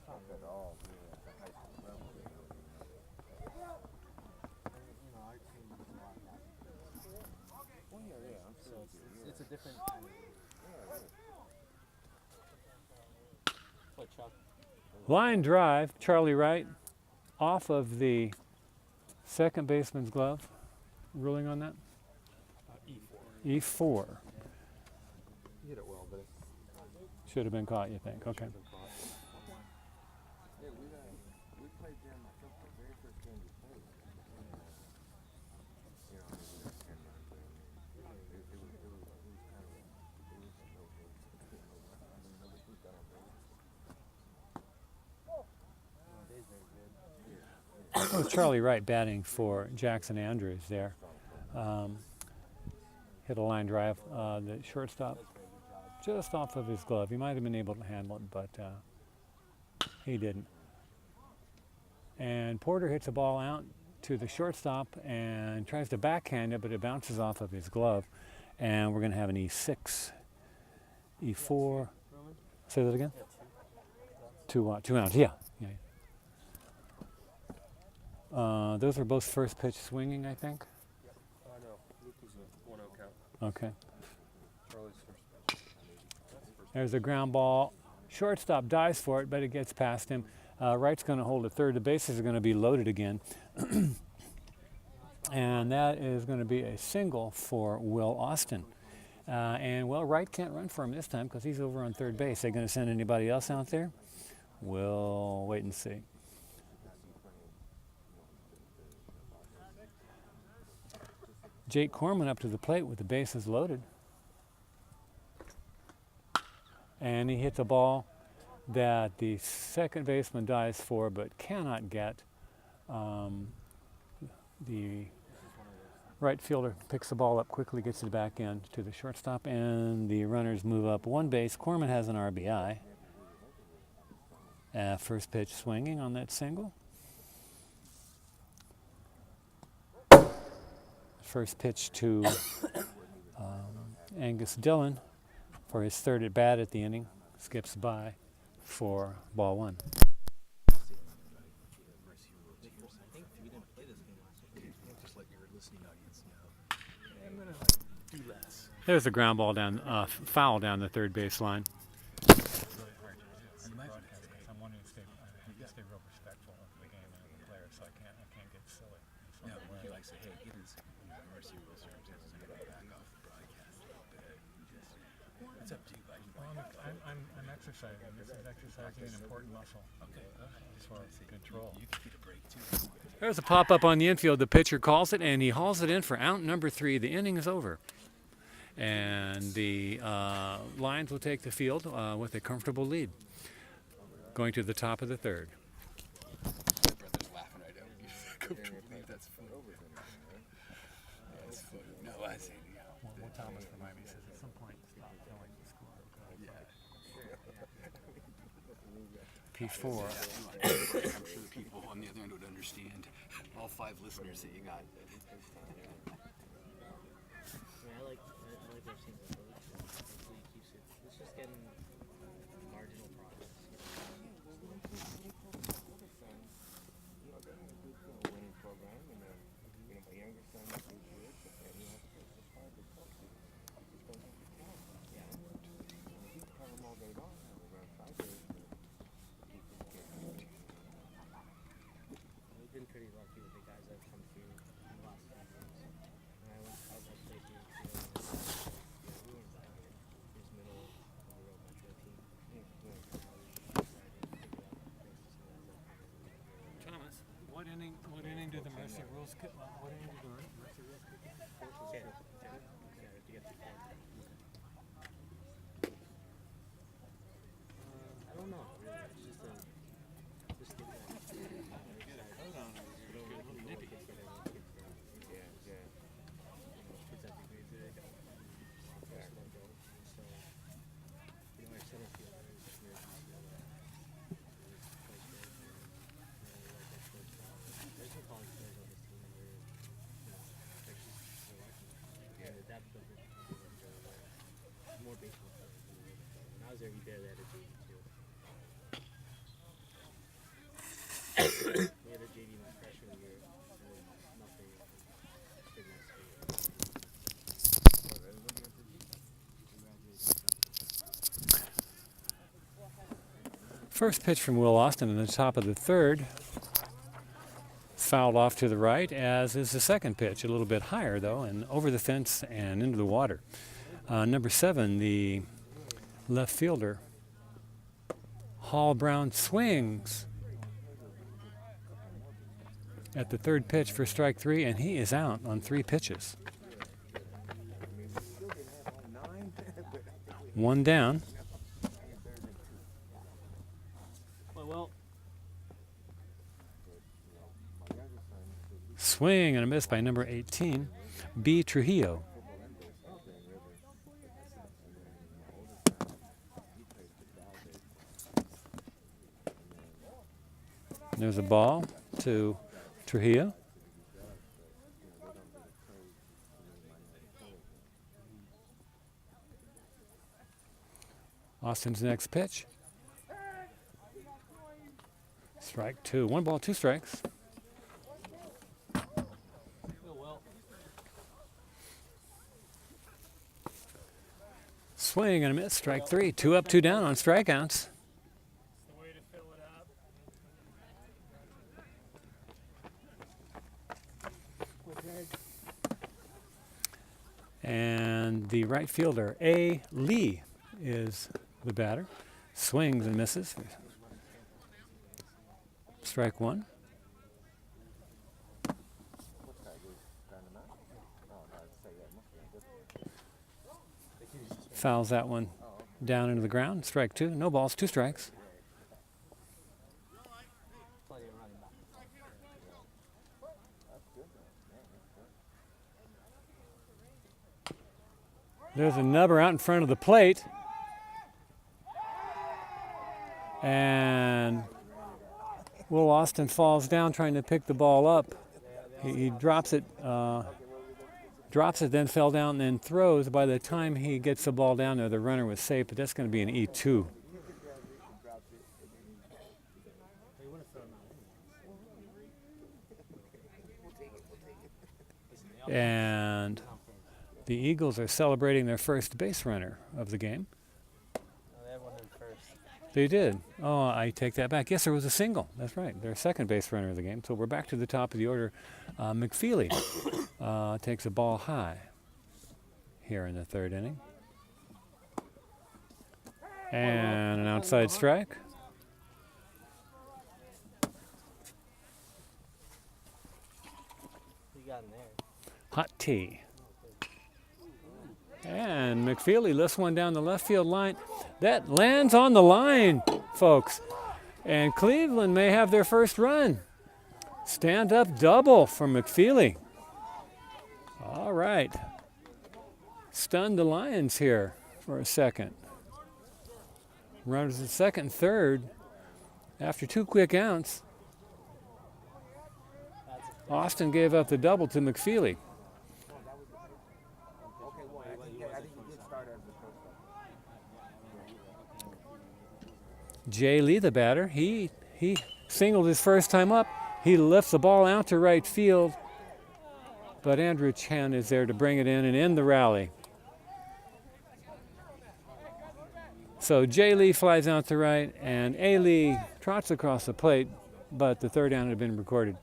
Not at all, really, at the high school level. You know, I've seen a lot of that. Well, yeah, I'm sure It's a different. What, Chuck? Line drive, Charlie Wright, off of the second baseman's glove. Ruling on that? E4. E4. You hit it well, but Should have been caught, you think? Okay. Yeah, we played them, I think, the very first game we played. You know, it was 10 runs, but I mean, it was kind of, another group got on base. Oh, Charlie Wright batting for Jackson Andrews there. Hit a line drive, the shortstop just off of his glove. He might have been able to handle it, but he didn't. And Porter hits a ball out to the shortstop and tries to backhand it, but it bounces off of his glove. And we're going to have an E6, E4. Say that again? 2 outs, yeah. Those are both first pitch swinging, I think. I know. Luke was a 1-0 count. Okay. Charlie's first. There's a ground ball. Shortstop dives for it, but it gets past him. Wright's going to hold at third. The bases are going to be loaded again. And that is going to be a single for Will Austin. And, well, Wright can't run for him this time because he's over on third base. They going to send anybody else out there? We'll wait and see. Jake Corman up to the plate with the bases loaded. And he hits a ball that the second baseman dives for but cannot get. The right fielder picks the ball up quickly, gets it back in to the shortstop, and the runners move up one base. Corman has an RBI. First pitch swinging on that single. First pitch to Angus Dillon for his third at bat at the inning. Skips by for ball 1. There's a ground ball down, foul down the third base line. I'm wanting to stay real respectful of the game and the players, so I can't get silly. No, he likes to, hey, given his mercy rule circumstances, I'm going to back off the broadcast a little bit. It's up to you, bud. I'm exercising. This is exercising an important muscle. Okay. As far as control. You can get a break, too. There's a pop-up on the infield. The pitcher calls it, and he hauls it in for out number 3. The inning is over. And the Lions will take the field with a comfortable lead, going to the top of the third. My brother's laughing right now. Comfortable lead, that's funny. That's funny. No, I say, Well, Thomas reminded me, says at some point, stop telling the score. P4. I'm sure the people on the other end would understand. All 5 listeners that you got. I like our team's approach. Hopefully he keeps it. It's just getting marginal progress. Winning program, and then, my younger son is good, and he has to hard to coach. He just doesn't have the talent. Yeah. He can tell him all day long how we're going to try to keep him getting. We've been pretty lucky with the guys that have come through in the last few years. When I was playing here, we weren't that good. It was middle of the road metro team. Thomas, what inning did the mercy rules kick? What inning did the mercy rules kick? Yeah, to get the card. I don't know, really. It's just more baseball players. When I was there, we barely had a JV too. We had a JV my freshman year, and nothing big enough. First pitch from Will Austin in the top of the third. Fouled off to the right, as is the second pitch. A little bit higher, though, and over the fence and into the water. Number 7, the left fielder, Hall Brown swings at the third pitch for strike 3, and he is out on 3 pitches. 1 down. Well, Swing and a miss by number 18, B. Trujillo. There's a ball to Trujillo. Austin's next pitch. Strike 2. 1 ball, 2 strikes. Swing and a miss. Strike 3. 2 up, 2 down on strikeouts. And the right fielder, A. Lee, is the batter. Swings and misses. Strike 1. Fouls that one down into the ground. Strike 2. No balls, 2 strikes. plenty of running back. There's a nubber out in front of the plate. And Will Austin falls down trying to pick the ball up. He drops it, then fell down, and then throws. By the time he gets the ball down there, the runner was safe, but that's going to be an E2. And the Eagles are celebrating their first base runner of the game. No, they had one in first. They did. Oh, I take that back. Yes, there was a single. That's right. Their second base runner of the game. So we're back to the top of the order. McFeely takes a ball high here in the 3rd inning. And an outside strike. He got in there. Hot tea. And McFeely lifts one down the left field line. That lands on the line, folks. And Cleveland may have their first run. Stand-up double for McFeely. All right. Stunned the Lions here for a second. Runners at second and third. After 2 quick outs, Austin gave up the double to McFeely. Jay Lee, the batter, he singled his first time up. He lifts the ball out to right field, but Andrew Chen is there to bring it in and end the rally. So Jay Lee flies out to right, and A. Lee trots across the plate, but the 3rd down had been recorded.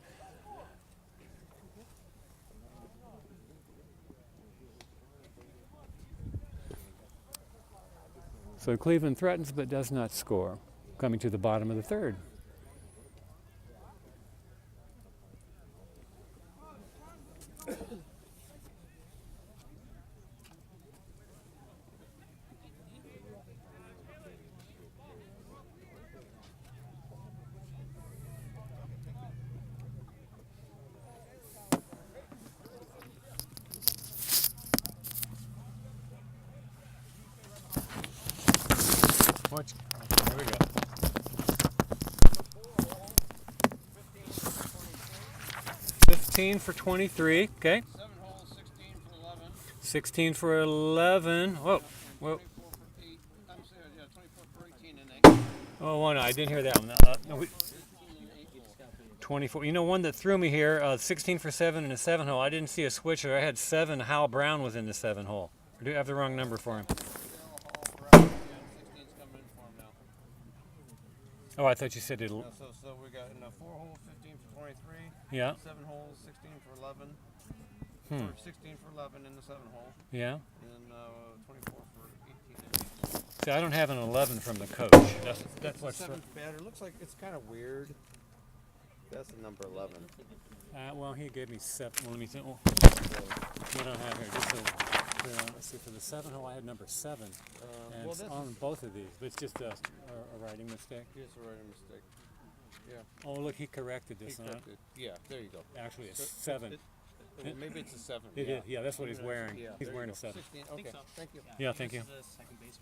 So Cleveland threatens but does not score. Coming to the bottom of the 3rd. Watch. There we go. 15 for 23. Okay. 7 holes, 16 for 11. 16 for 11. Whoa. Whoa. 24 for 8. I'm sorry, yeah, 24 for 18 and 8. Oh, one. I didn't hear that one. No, 18 and 8 holes. 24. You know, one that threw me here, 16 for 7 in the 7 hole. I didn't see a switcher. I had 7. Hal Brown was in the 7 hole. Or do I have the wrong number for him? Dale Hall, Brown, yeah, 16's coming in for him now. Oh, I thought you said it. So we got in a 4 hole, 15 for 23. Yeah. 7 holes, 16 for 11. Hmm. Or 16 for 11 in the 7 hole. Yeah. And then 24 for 18 and 8. See, I don't have an 11 from the coach. That's what's. Seventh batter. Looks like it's kind of weird. That's the number 11. Well, he gave me 7. Well, let me see. Oh, we don't have here. Just so clear on. Let's see, for the 7 hole, I had number 7. And well, it's that's on both of these, but it's just a writing mistake. Here's a writing mistake. Yeah. Oh, look, he corrected He this one. corrected. Yeah, there you go. Actually, it's So 7. Well, maybe it's a 7. It yeah. is. Yeah, that's what he's wearing. Yeah, He's there wearing you a go. 7. 16. Okay, thank you. Yeah, thank you. This is the second baseman.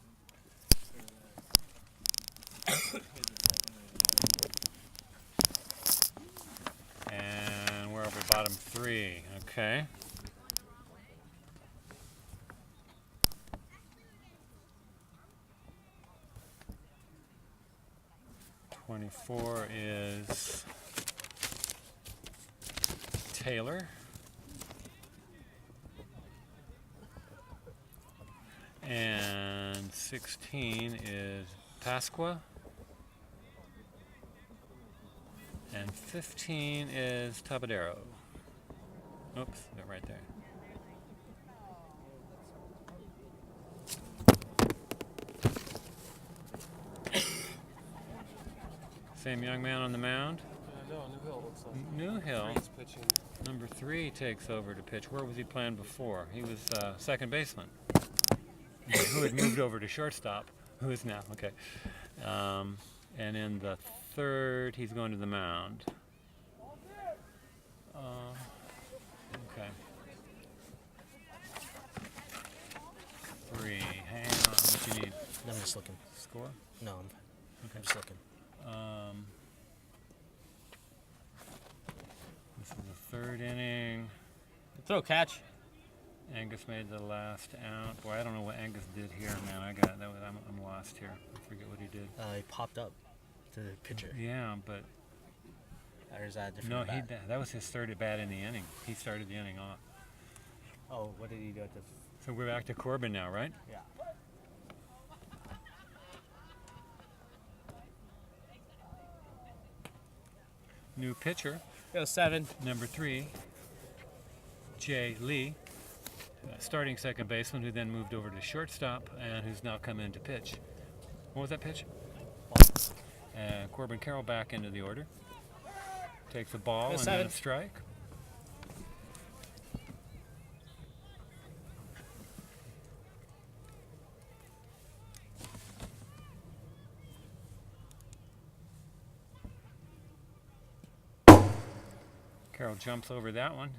And we're over bottom 3. Okay. '24 is Taylor. And 16 is Pasqua. And 15 is Tabadero. Oops, they're right there. Same young man on the mound. No, New Hill looks like. New Hill, He's pitching. number 3, takes over to pitch. Where was he playing before? He was second baseman, who had moved over to shortstop, who is now, okay. And in the 3rd, he's going to the mound. Okay. 3, hang on, what you need? I'm just looking. Score? No, Okay. I'm just looking. This is the 3rd inning. Throw catch. Angus made the last out. Boy, I don't know what Angus did here, man. I'm lost here. I forget what he did. He popped up to the pitcher. Yeah, but Or is that a no, different bat? that was his 3rd at bat in the inning. He started the inning off. Oh, what did he do at the? So we're back to Corbin now, right? Yeah. New pitcher, Go 7. number 3, Jay Lee, starting second baseman, who then moved over to shortstop and who's now come in to pitch. What was that pitch? Corbin Carroll back into the order. Takes a ball and then a strike. Carroll jumps over that one.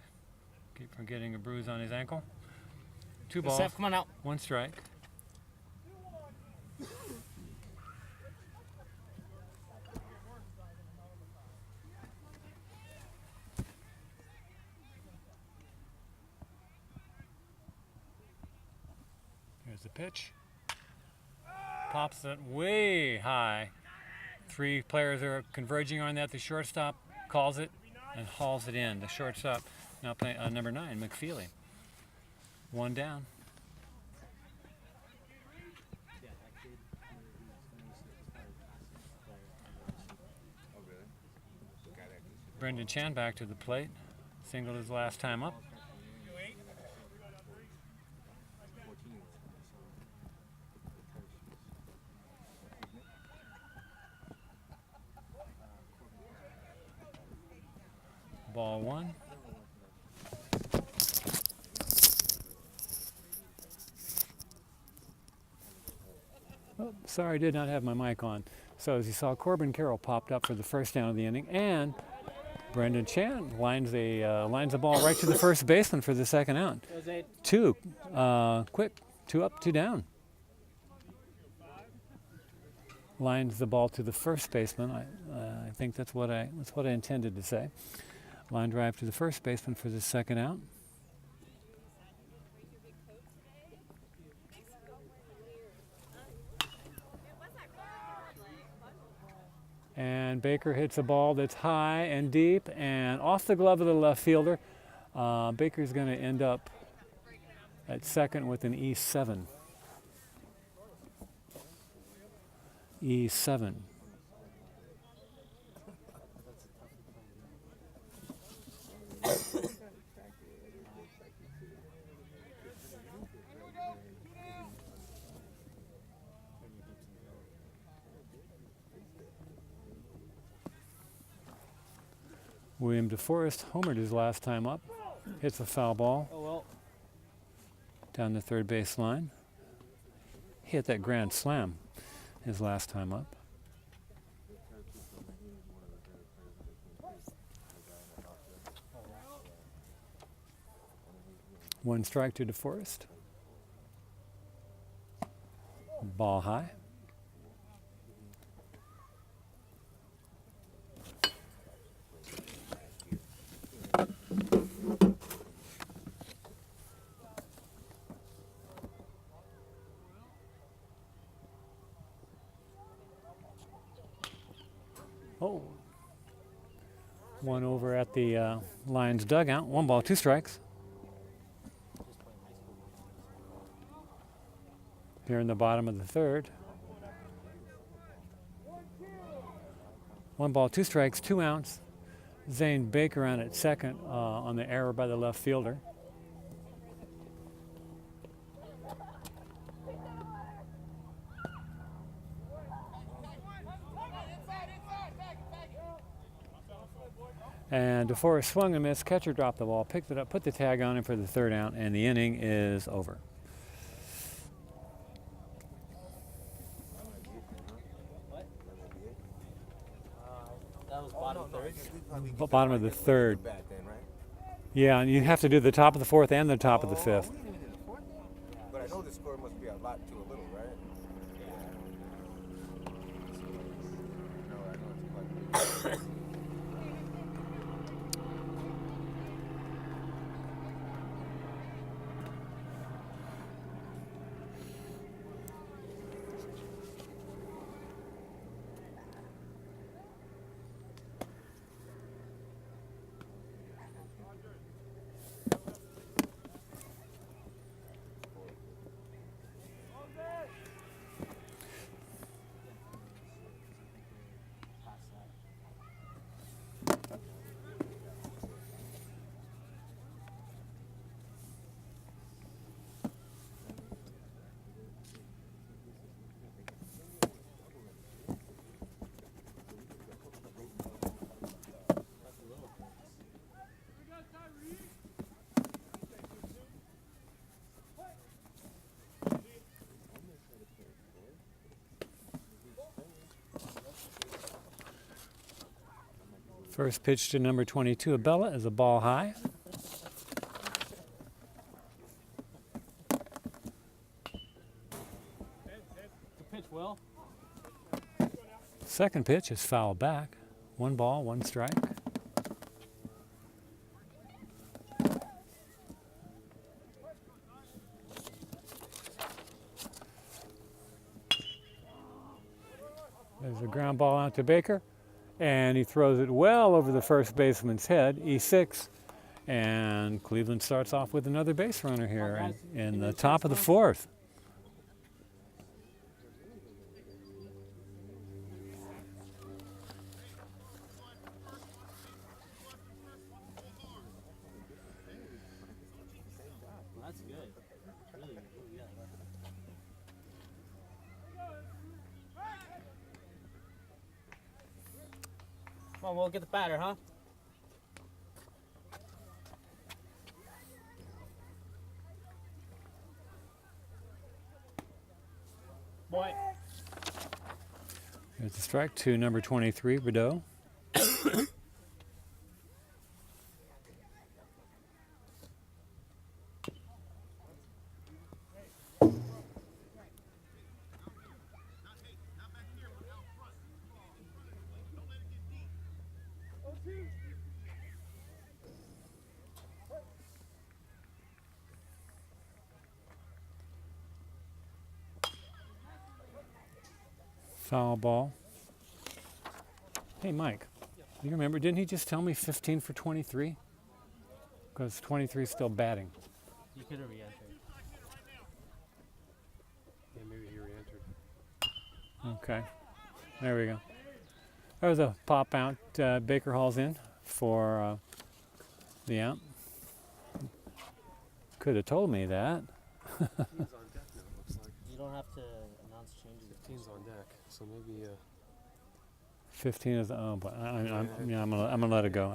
Keep from getting a bruise on his ankle. 2 balls, Seth, come on out. 1 strike. Here's the pitch. Pops it way high. 3 players are converging on that. The shortstop calls it and hauls it in. The shortstop now playing number 9, McFeely. 1 down. Yeah, that kid. Oh, really? The guy that just Brendan Chan back to the plate. Singled his last time up. 14. Ball 1. Oh, sorry, I did not have my mic on. So as you saw, Corbin Carroll popped up for the first down of the inning, and Brendan Chan lines the ball right to the first baseman for the second out. 2, quick, 2 up, 2 down. Lines the ball to the first baseman. I think that's what I intended to say. Line drive to the first baseman for the second out. And Baker hits a ball that's high and deep and off the glove of the left fielder. Baker's going to end up at second with an E7. E7. William DeForest homered his last time up. Hits a foul ball Oh well. down the third base line. He hit that grand slam his last time up. One strike to DeForest. Ball high. Oh. One over at the Lions dugout. 1 ball, 2 strikes. Here in the bottom of the third. 1 ball, 2 strikes, 2 outs. Zane Baker on at second on the error by the left fielder. And DeForest swung and missed. Catcher dropped the ball, picked it up, put the tag on him for the 3rd out, and the inning is over. That was bottom third. Bottom of the 3rd. Back then, right? Yeah, and you have to do the top of the 4th and the top of the 5th. We didn't even do the fourth. But I know the score must be a lot to a little, right? No, I know it's quite big. First pitch to number 22, Abella, is a ball high. Good pitch, Will. Second pitch is foul back. 1 ball, 1 strike. There's a ground ball out to Baker, and he throws it well over the first baseman's head, E6, and Cleveland starts off with another base runner here in the top of the 4th. Well, that's good. Really, yeah. Come on, we'll get the batter, huh? Boy. There's a strike to number 23, Bordeaux. Foul ball. Hey, Mike, you remember, didn't he just tell me 15 for 23? Because 23 is still batting. You could have re-entered. Yeah, maybe he re-entered. Okay, there we go. There's a pop out. Baker Hall's in for the out. Could have told me that. 15's on deck now, looks like. You don't have to announce changes. 15's on deck, so maybe 15 is but I'm gonna let it go.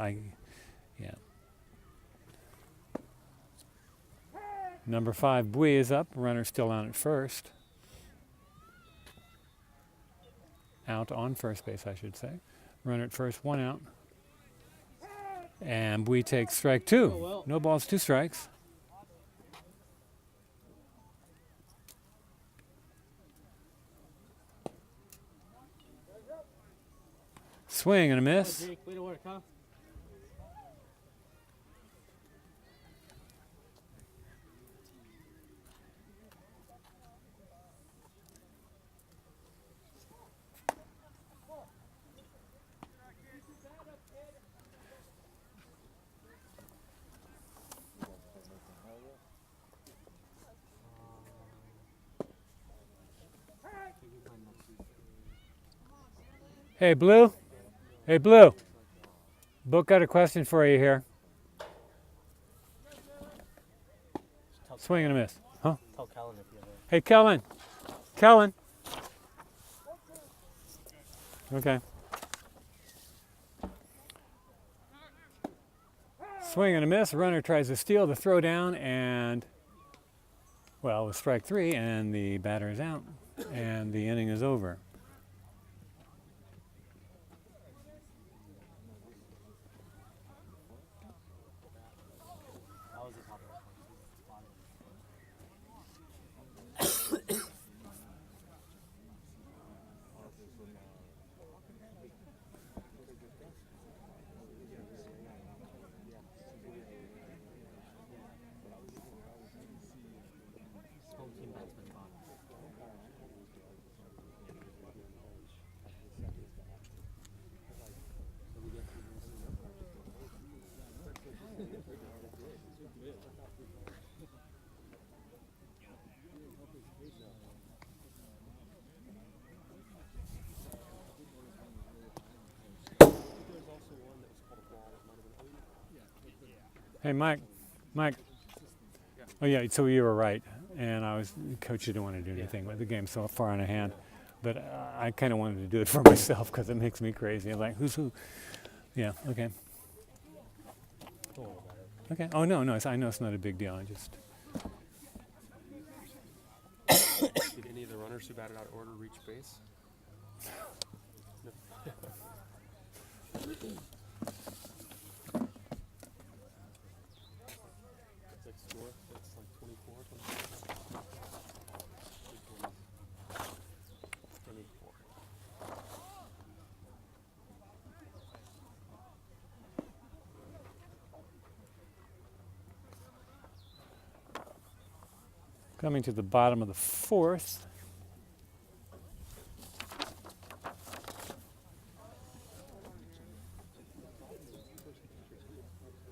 Yeah. Number 5, Bui is up. Runner still on at first. Out on first base, I should say. Runner at first, 1 out. And Bui takes strike 2. No balls, 2 strikes. Swing and a miss. Jake, way to work, huh? Hey, Blue. Hey, Blue. Book got a question for you here. Swing and a miss. Huh? Tell Kellen if you have a... Hey, Kellen. Kellen. Okay. Swing and a miss. Runner tries to steal the throw down, and, well, with strike 3, and the batter is out, and the inning is over. That was the top of the home team batsman gone. Hey, Mike. Mike. Oh, yeah, so you were right. And coach didn't want to do anything with the game so far on a hand. But I kind of wanted to do it for myself because it makes me crazy. I'm like, who's who? Yeah, okay. Okay. Oh, no, I know it's not a big deal. I just. Did any of the runners who batted out of order reach base? It's like score. It's like 24. 24. Coming to the bottom of the 4th.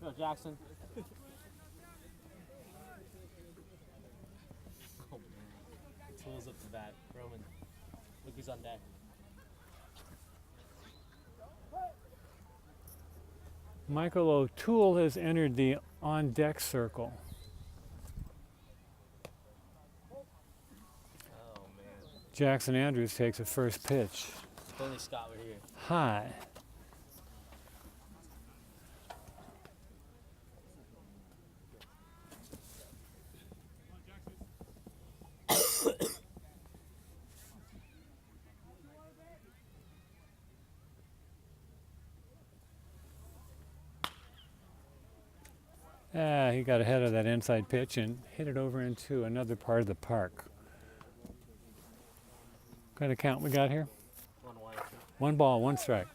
Go, Jackson. Oh, man. Tools up to bat. Roman. Look who's on deck. Michael O'Toole has entered the on-deck circle. Oh, man. Jackson Andrews takes a first pitch. If only Scott were here. High. He got ahead of that inside pitch and hit it over into another part of the park. What kind of count we got here? 1-1. 1 ball, 1 strike.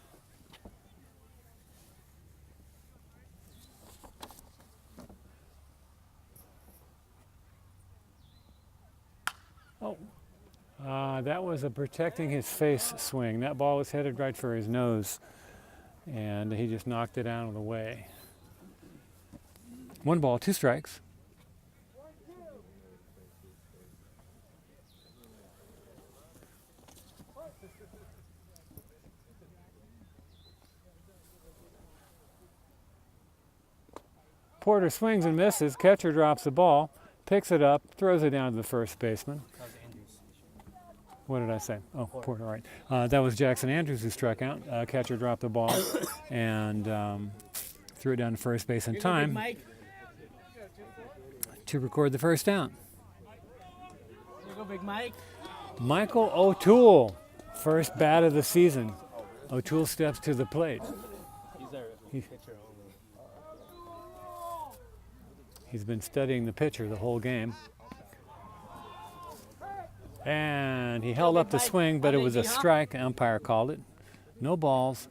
Oh, that was a protecting his face swing. That ball was headed right for his nose, and he just knocked it out of the way. 1 ball, 2 strikes. Porter swings and misses. Catcher drops the ball, picks it up, throws it down to the first baseman. That was Andrews. What did I say? Oh, Porter, right. That was Jackson Andrews who struck out. Catcher dropped the ball and threw it down to first base in time to record the first down. Here go Big Mike. Michael O'Toole, first bat of the season. O'Toole steps to the plate. He's our pitcher only. He's been studying the pitcher the whole game. And he held up the swing, but it was a strike. Umpire called it. No balls.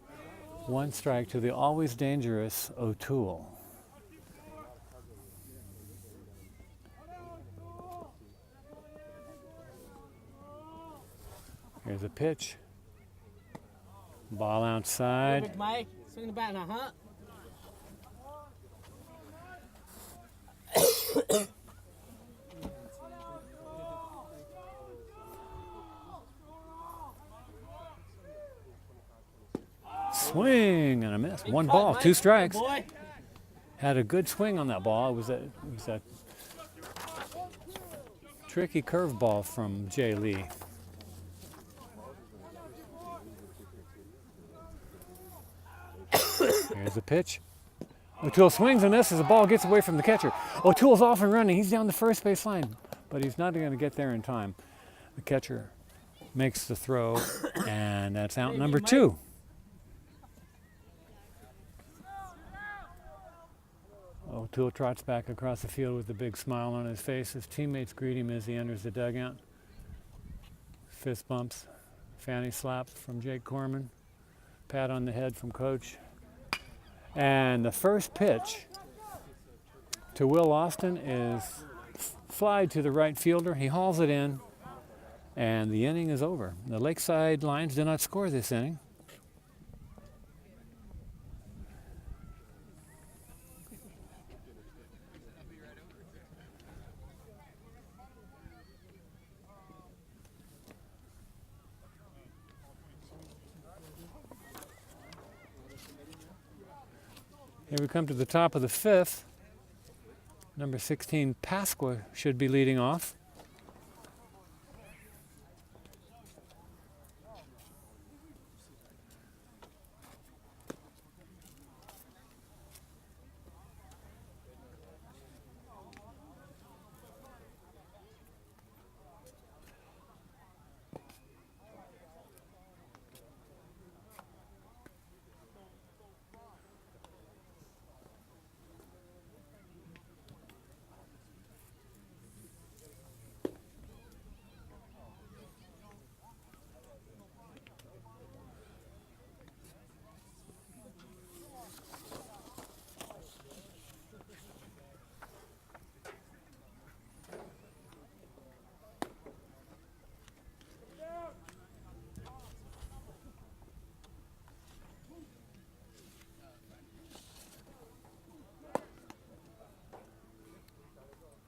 1 strike to the always dangerous O'Toole. Here's a pitch. Ball outside. Big Mike. Swing the bat now, huh? Swing and a miss. 1 ball, 2 strikes. Boy. Had a good swing on that ball. It was a tricky curveball from Jay Lee. Here's a pitch. O'Toole swings and misses. The ball gets away from the catcher. O'Toole's off and running. He's down the first base line, but he's not going to get there in time. The catcher makes the throw, and that's out number 2. O'Toole trots back across the field with a big smile on his face. His teammates greet him as he enters the dugout. Fist bumps, fanny slaps from Jake Corman, pat on the head from Coach. And the first pitch to Will Austin is fly to the right fielder. He hauls it in, and the inning is over. The Lakeside Lions did not score this inning. Here we come to the top of the 5th. Number 16, Pasqua, should be leading off.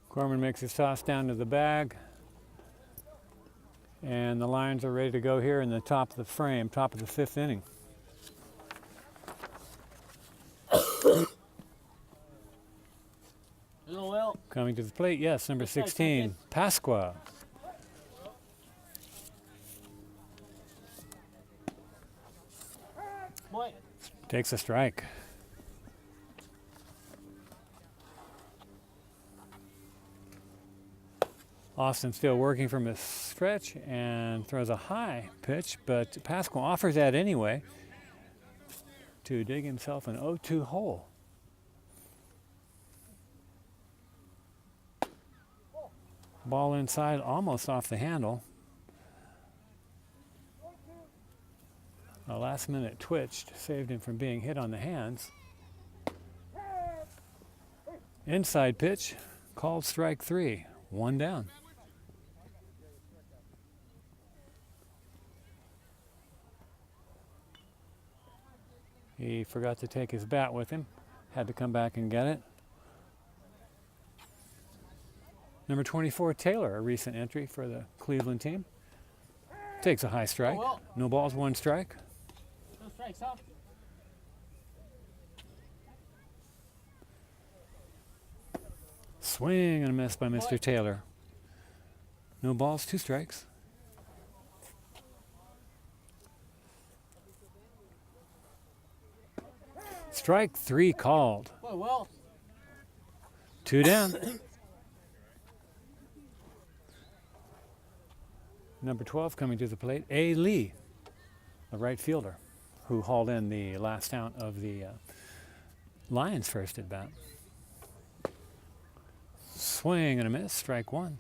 Corman makes his toss down to the bag. And the Lions are ready to go here in the top of the frame, top of the 5th inning. Hello, Will. Coming to the plate, yes, number 16, Pasqua. Boy. Takes a strike. Austin still working from his stretch and throws a high pitch, but Pasqua offers that anyway to dig himself an 0-2 hole. Ball inside, almost off the handle. A last minute twitch saved him from being hit on the hands. Inside pitch, called strike 3, 1 down. He forgot to take his bat with him, had to come back and get it. Number 24, Taylor, a recent entry for the Cleveland team. Takes a high strike. No balls, 1 strike. No strikes, huh? Swing and a miss by Mr. Taylor. No balls, 2 strikes. Strike 3 called. Well. 2 down. Number 12 coming to the plate, A. Lee, a right fielder, who hauled in the last out of the Lions' first at bat. Swing and a miss, strike 1.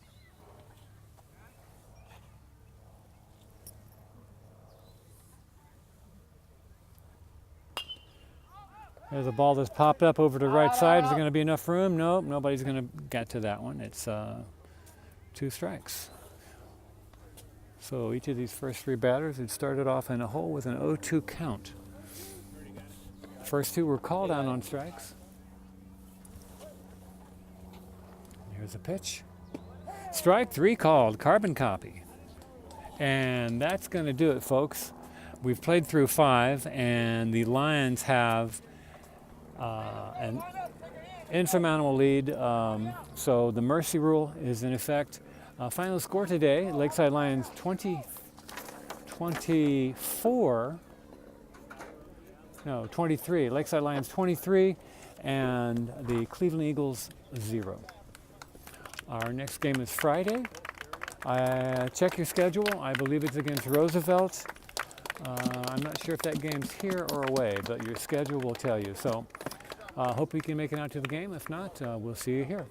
There's a ball that's popped up over to the right side. Is there going to be enough room? Nope, nobody's going to get to that one. It's 2 strikes. So each of these first 3 batters had started off in a hole with an 0-2 count. First 2 were called out on strikes. Here's a pitch. Strike 3 called, carbon copy. And that's going to do it, folks. We've played through 5, and the Lions have an insurmountable lead. So the mercy rule is in effect. Final score today, Lakeside Lions 23. Lakeside Lions 23 and the Cleveland Eagles 0. Our next game is Friday. Check your schedule. I believe it's against Roosevelt. I'm not sure if that game's here or away, but your schedule will tell you. So hope we can make it out to the game. If not, we'll see you here.